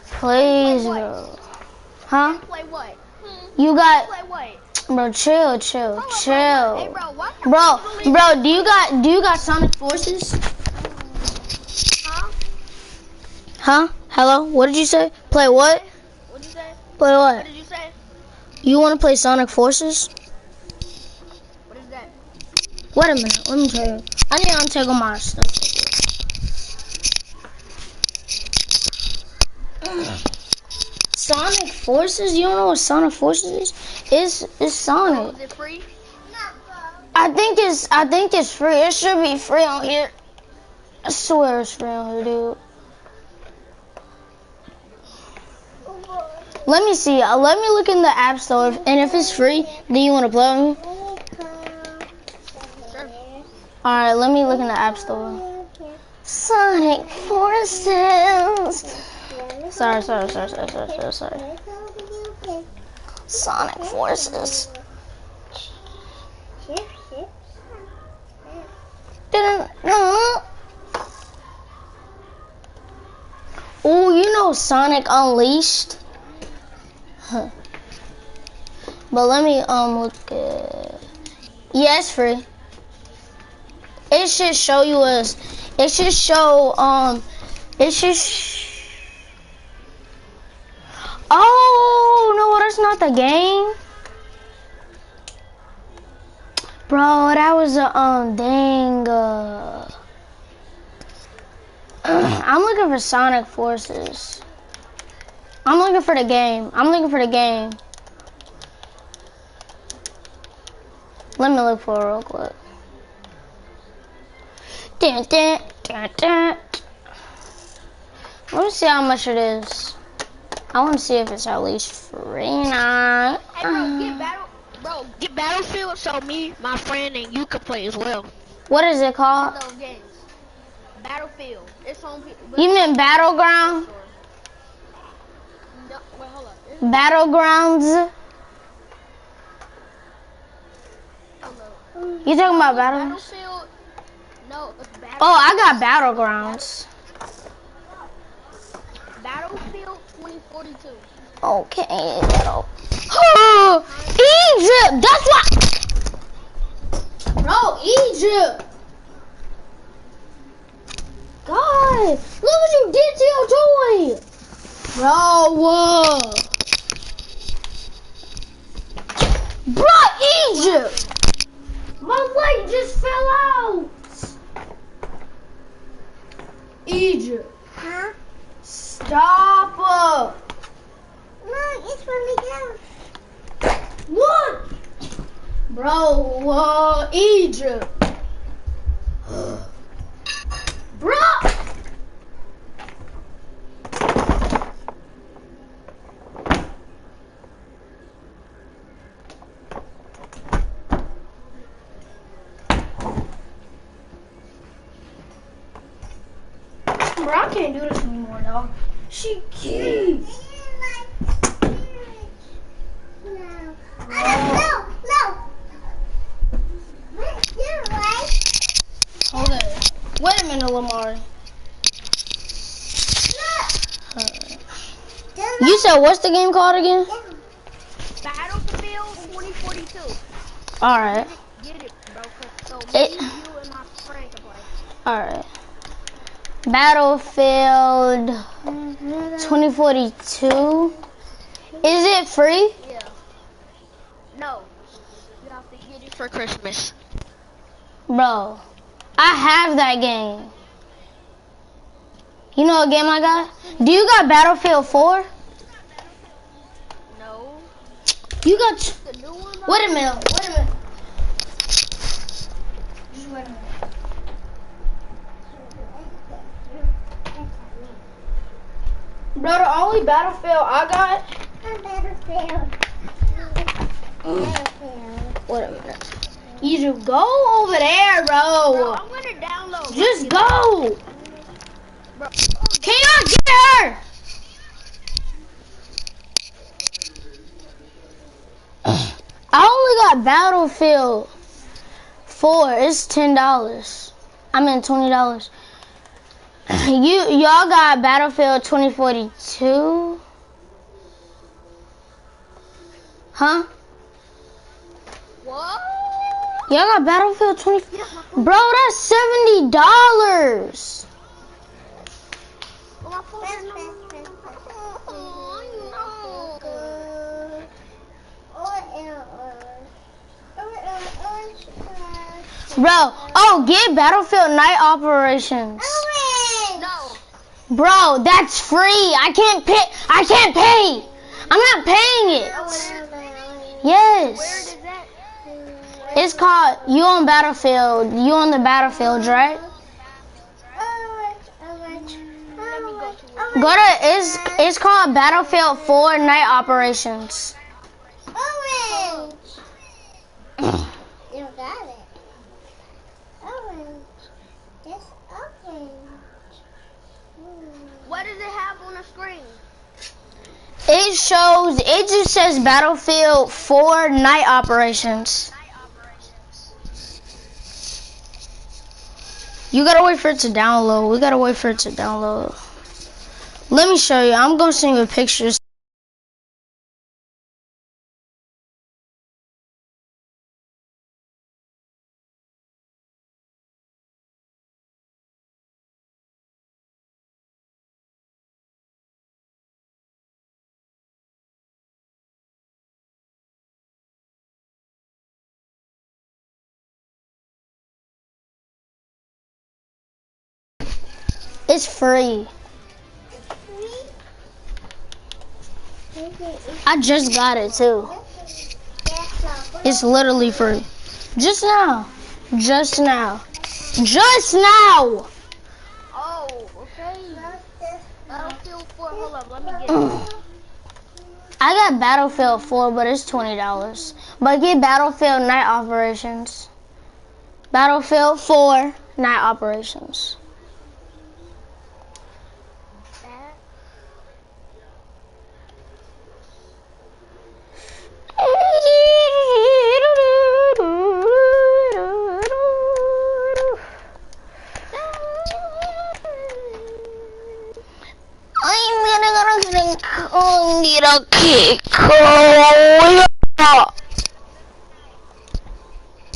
Please, Play what? bro. Huh? Play what? You got, Play what? bro, chill. Hold up, Hey, Chill. bro, why can't Bro, we do you got Sonic Forces? Huh? Huh? Hello? What did you say? Play what? What'd you say? Play What what? did you say? You want to play Sonic Forces? What is that? Wait a minute, let me tell you. I need to untangle my stuff. Sonic Forces? You don't know what Sonic Forces is? It's Sonic. Is it free? I think it's free. It should be free on here. I swear it's free on here, dude. Let me see. Let me look in the App Store, and if it's free, then you want to play with me? Alright, let me look in the App Store. Sonic Forces. Sorry. Sonic Forces. Oh, you know Sonic Unleashed? Huh. But let me look at... Yeah, it's free. It should show you us. It should show Oh no, that's not the game. Bro, that was a dang. I'm looking for Sonic Forces. I'm looking for the game. Let me look for it real quick. Let me see how much it is. I want to see if it's at least free or not. Hey, Get Battlefield so me, my friend, and you can play as well. What is it called? those games. Battlefield. It's on. You mean Battleground? No, wait, hold up. Battlegrounds? Hold up. You talking about Battlegrounds? Battlefield. No, it's Battlefield. Oh, I got Battlegrounds. Battlefield 2042. Okay, Egypt! That's what. Bro, Egypt! God, look what you did to your toy! Bro, Bro, Egypt! My leg just fell out! Egypt. Huh? Stop! Look, it's really good. Look! Bro, Egypt. Bro! Bro, I can't do this anymore, dog. She keeps. Hold it. Wait a minute, Lamar. You said what's the game called again? Battlefield 2042. Alright. Get it, bro. So me, It- you, and my friend can play. Alright. Battlefield 2042. Is it free? Yeah. No. You have to get it. For Christmas. Bro, I have that game. You know what game I got? Do you got Battlefield 4? No. You got... The new one, bro? Wait a minute. Just wait a minute. Bro, the only Battlefield I got... Battlefield. Wait a minute. You just go over there, bro. I'm gonna download. Just go. Bro. Can y'all get her? I only got Battlefield 4. It's $10. I mean $20. Y'all got Battlefield 2042? Huh? What? Y'all got Battlefield 20? Bro, that's $70. Bro, oh, get Battlefield Night Operations. No. Bro, that's free. I can't pay. I'm not paying it. Yes. Where is that? It's called, you on Battlefield. You on the Battlefield, right? Go to, it's called Battlefield 4 Night Operations. You got it. Orange. It's orange. What does it have on the screen? It just says Battlefield 4 Night Operations. You gotta wait for it to download. We gotta wait for it to download. Let me show you. I'm gonna send you pictures. It's free. I just got it too. It's literally free. Just now. Just now. Just now. Oh, okay. Battlefield 4. Hold up, let me get it. I got Battlefield 4, but it's $20. But get Battlefield Night Operations. Battlefield 4 Night Operations.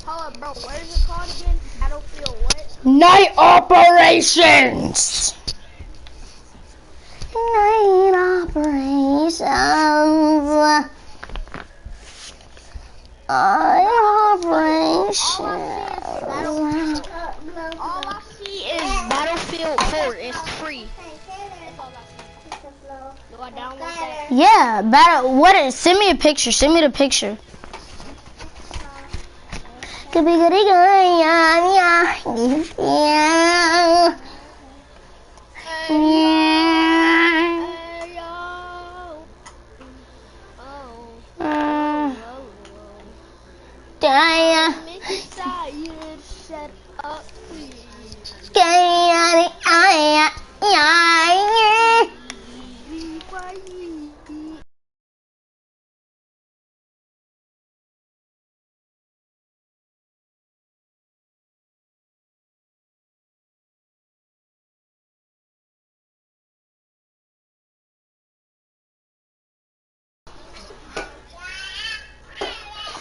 Hold up, bro. What is it called again? Battlefield what? Night Operations. Night Operations. Night Operations. All I see is Battlefield 4. It's free. Do I download that? Yeah, send me a picture. Send me the picture.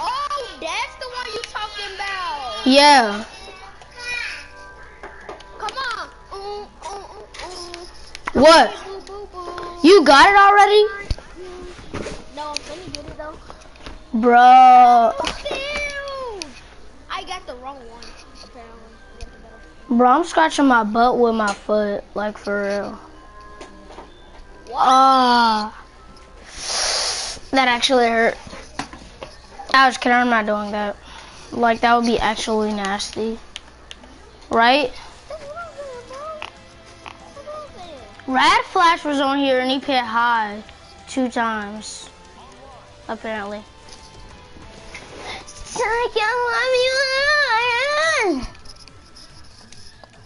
Oh, that's the one you talking about. Yeah. Come on. What? You got it already? No, I'm gonna get it though. Bro. I got the wrong one, apparently. Bro, I'm scratching my butt with my foot, like for real. What? That actually hurt. I was kidding, I'm not doing that. Like, that would be actually nasty. Right? Rad Flash was on here and he hit high 2 times. Apparently.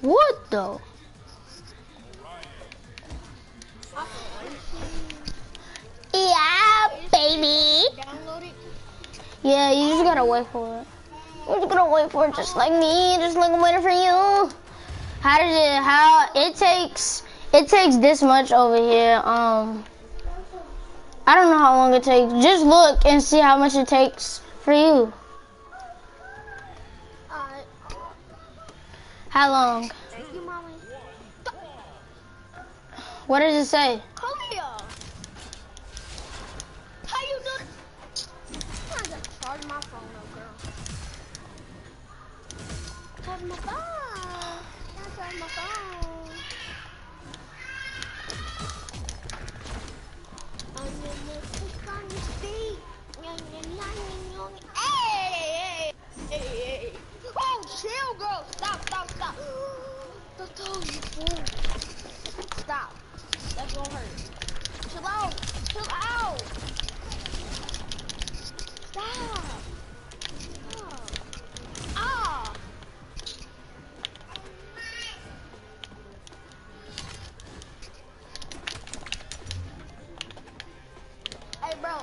What though? Yeah, baby. Download it. Yeah, you just gotta wait for it. You're just gonna wait for it just like me, just like I'm waiting for you. It takes this much over here. I don't know how long it takes. Just look and see how much it takes for you. Alright. How long? Thank you, mommy. What does it say? Come here. How you do it? I gotta charge my phone up, girl. Charge my phone. Gotta charge my phone. I'm in the push on your feet. Hey, hey, hey. Oh, chill, girl. Stop. Don't you fool. Stop. That's gonna hurt. Chill out. Stop. Ah. Hey, bro.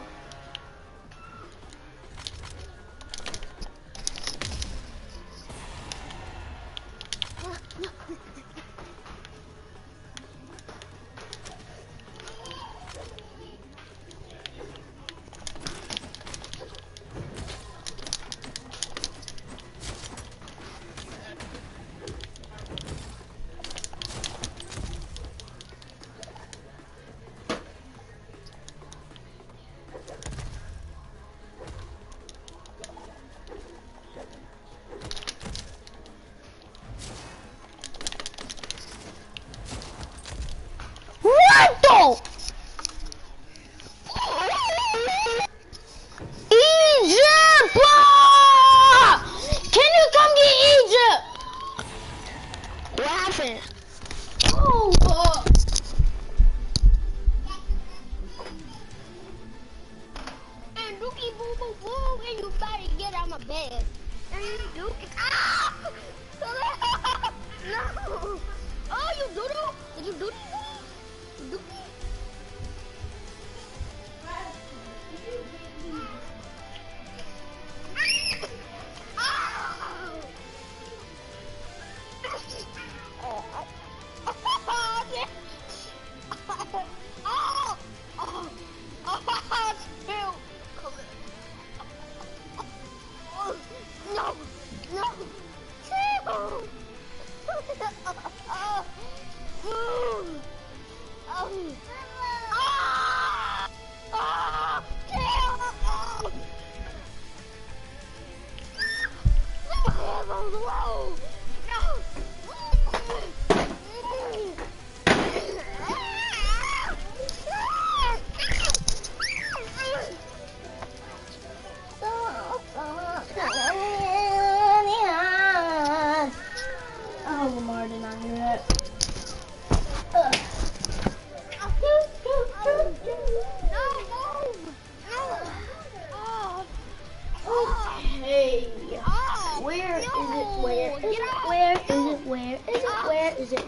What the? Egypt! Can you come get Egypt? What happened? Oh, And Dookie boo boo boo, and you better get out of my bed. And you Dookie. Ah! No! Oh, you doodle? Did you doodle? Dookie? Oh, Lamar did not hear that. Okay. Where is it?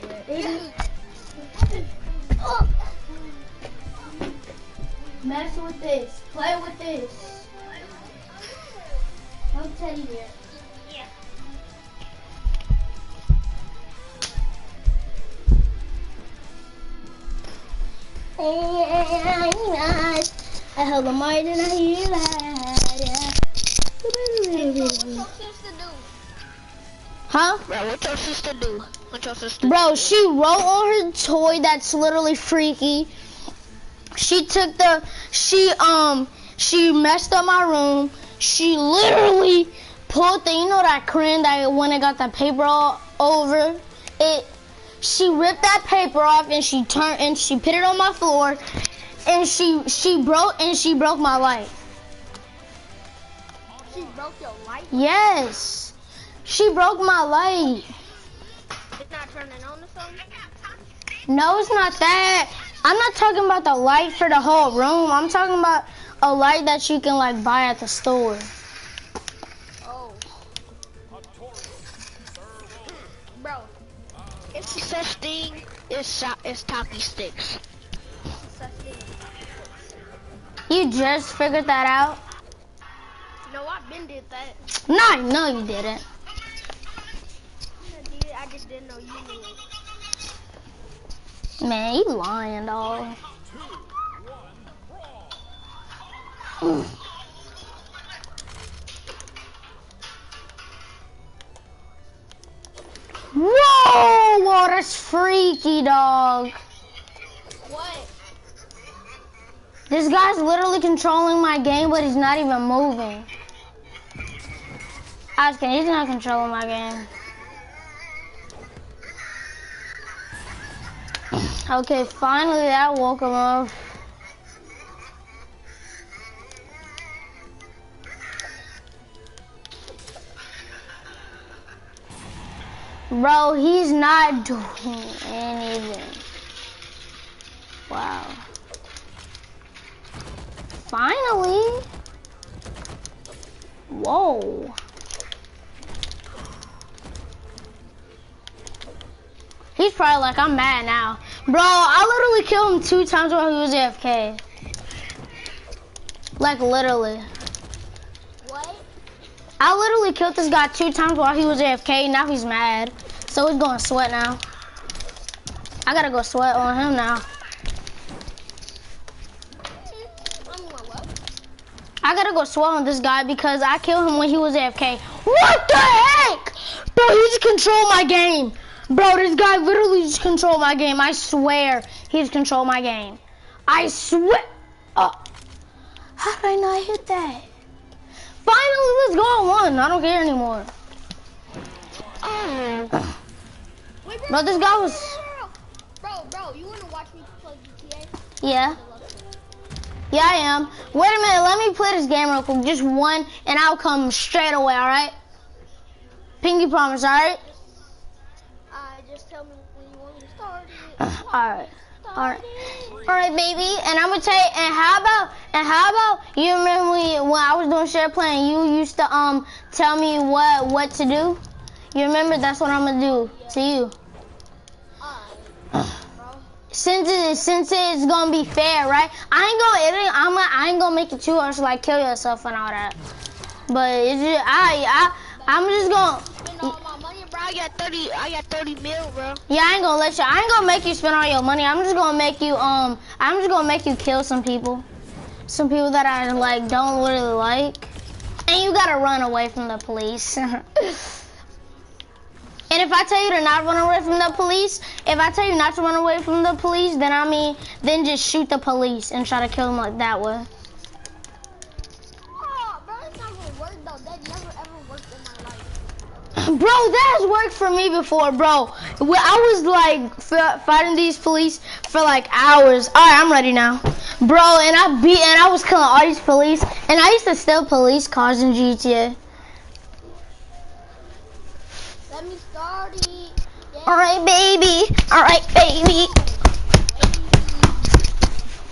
Mess with this. Play with this. No teddy bear. I held the mic and I hear that. What's your sister do? Huh? Bro, what your sister do? What your sister Bro, do? she wrote on her toy that's literally freaky. She took the, she messed up my room. She literally pulled the, you know that crayon that when it got the paper all over it, she ripped that paper off and she turned, and she put it on my floor, and she broke my light. She broke your light? Yes. She broke my light. It's not turning on or something? No, it's not that. I'm not talking about the light for the whole room. I'm talking about a light that you can like buy at the store. It's the such thing as talkie sticks. Such thing. You just figured that out? No, I've been did that. No, you didn't. I did. I just didn't know you knew it. Man, you lying, dog. 2, 1, brawl. Whoa, that's freaky, dog. What? This guy's literally controlling my game, but he's not even moving. I was kidding, he's not controlling my game. Okay, finally that woke him up. Bro, he's not doing anything. Wow. Finally. Whoa. He's probably like, I'm mad now. Bro, I literally killed him 2 times while he was AFK. Like, literally. What? I literally killed this guy 2 times while he was AFK. Now he's mad. So he's going sweat now. I gotta go sweat on him now. I gotta go sweat on this guy because I killed him when he was AFK. What the heck? Bro, he just controlled my game. Bro, this guy literally just controlled my game. I swear he just controlled my game. I swear. Oh. How did I not hit that? Finally, let's go on 1. I don't care anymore. Wait, Bro, this guy was... Bro, you wanna watch me play GTA? Yeah. Yeah, I am. Wait a minute, let me play this game real quick. Just 1, and I'll come straight away, alright? Pinky promise, alright? Just tell me when you want me to start it. Alright. Alright, baby. And I'm gonna tell you, and how about you remember when I was doing share playing, you used to tell me what to do? You remember? That's what I'm gonna do to you. Since it's gonna be fair, right? I ain't gonna make it too hard to like kill yourself and all that. But it's just, I'm just gonna Spend all my money, bro. I got 30 mil, bro. Yeah, I ain't gonna make you spend all your money. I'm just gonna make you kill some people. Some people that I like don't really like. And you gotta run away from the police. And if I tell you to not run away from the police, then just shoot the police and try to kill them like that way. Oh, bro, it's not gonna work though. That never ever worked in my life. Bro, that has worked for me before, bro. I was like fighting these police for like hours. All right, I'm ready now, bro. And I was killing all these police. And I used to steal police cars in GTA. Let me start it. Yeah. All right, baby. All right, baby.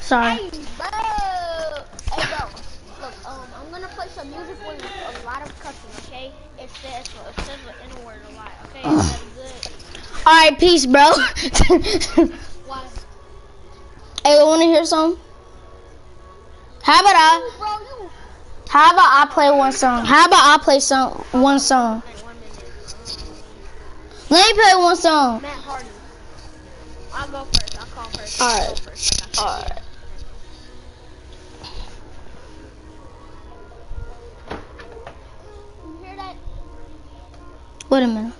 Sorry. Hey, bro. Look, I'm gonna play some music with a lot of cussing, okay? It says the N-word a lot, okay? Is that good? All right, peace, bro. Why? Hey, you wanna hear something? How about I play one song? How about I play one song? Let me play one song. Matt Hardy. I'll go first. I'll call first. Alright. Alright. You hear that? Wait a minute.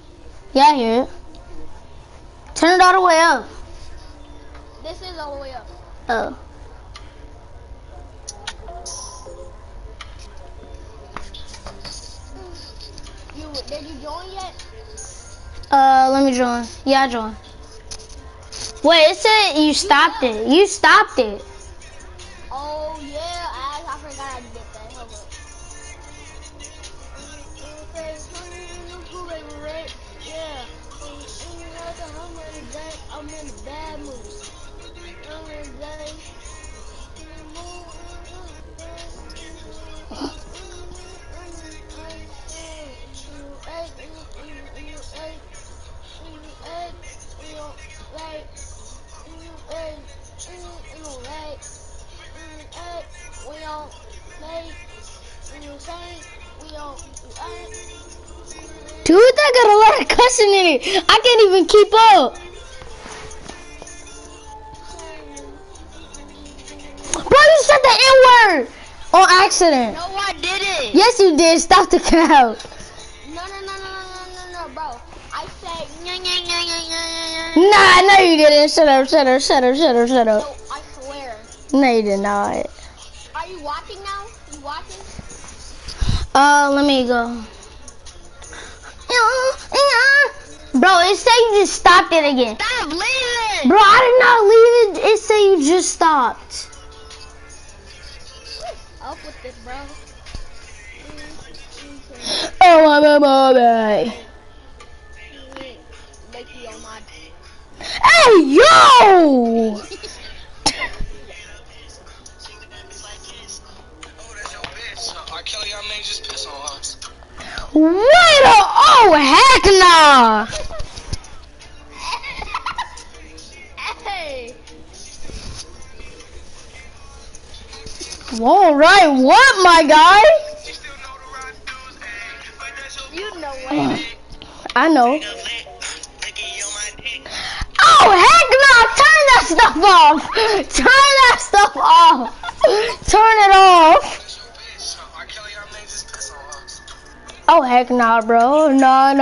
Yeah, I hear it. Turn it all the way up. This is all the way up. Oh. Did you join yet? Let me join. Yeah, I joined. Wait, it said you stopped it. You stopped it. Oh yeah, I forgot I did that. Hold up. Yeah. I'm in the bad mood. lot of cussing in it. I can't even keep up. Bro, you said the N-word on accident. No, I didn't. Yes, you did. Stop the count. No, bro. I said, Nah, no, you didn't. Shut up. no, I swear. No, you did not. Are you watching now? You watching? Let me go. Bro, it said you just stopped it again. Stop leaving. Bro, I did not leave it. It said you just stopped. Up with this, bro. Oh, my baby. Make me on my Hey, yo! Wait a, oh, heck nah. Hey! All right, what, my guy? You know what? I know. Oh, heck no! Turn that stuff off! Turn that stuff off! Turn it off! Oh, heck nah, bro. No.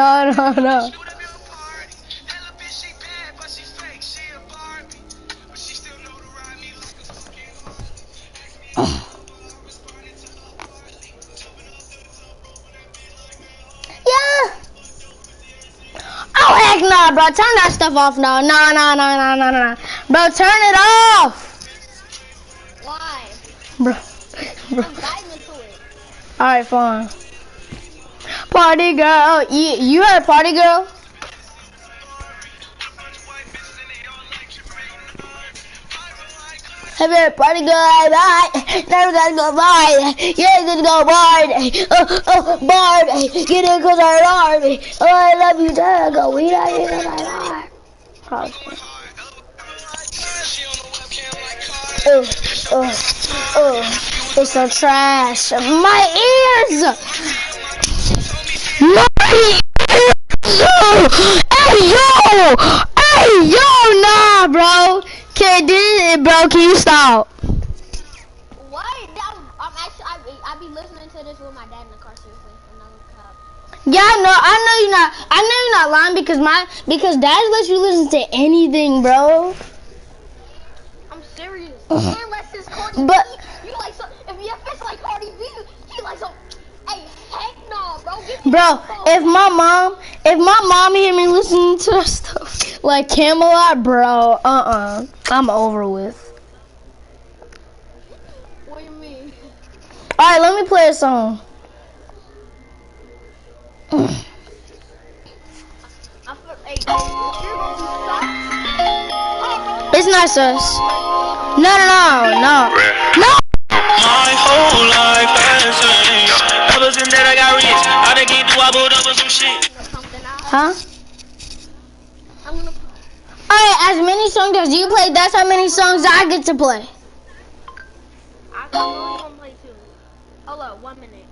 Yeah. Oh, heck nah, bro. Turn that stuff off now. No. Bro, turn it off. Why? Bro. I'm diving into it. Alright, fine. Party girl. You heard party girl? Hey, baby, party girl, bye. Never gonna go by. Yeah, gonna go Barbie. Barbie. Get in cause I love me. Oh, I love you, Tango. We love you cause I love It's so trash. My ears! My ears! Hey, yo, nah, bro. Can you stop? What? I be listening to this with my dad in the car, seriously. I'm not gonna cop. Yeah, I know you're not lying because dad lets you listen to anything, bro. I'm serious. Unless it's Cardi But- B. You like some, if it's like Cardi B, you like some, hey, heck no, bro. Give me Bro, that phone. if my mom hear me listening to that stuff like Camelot, bro, I'm over with. What do you mean? All right, let me play a song. Hey, you're gonna stop? It's not sus. No. My whole life has changed. Ever since that I got rich, I done keep wobbled up with some shit. Something else. Huh? I'm gonna. All right, as many songs as you play, that's how many songs I get to play. I'm only gonna play 2. Hold up, 1 minute.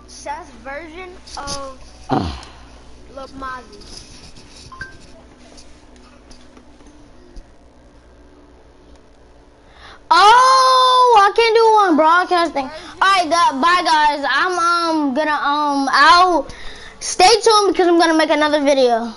Seth's version of Lil Mozzie. Oh, I can't do one broadcasting. Alright, bye guys. I'm gonna I'll stay tuned because I'm gonna make another video.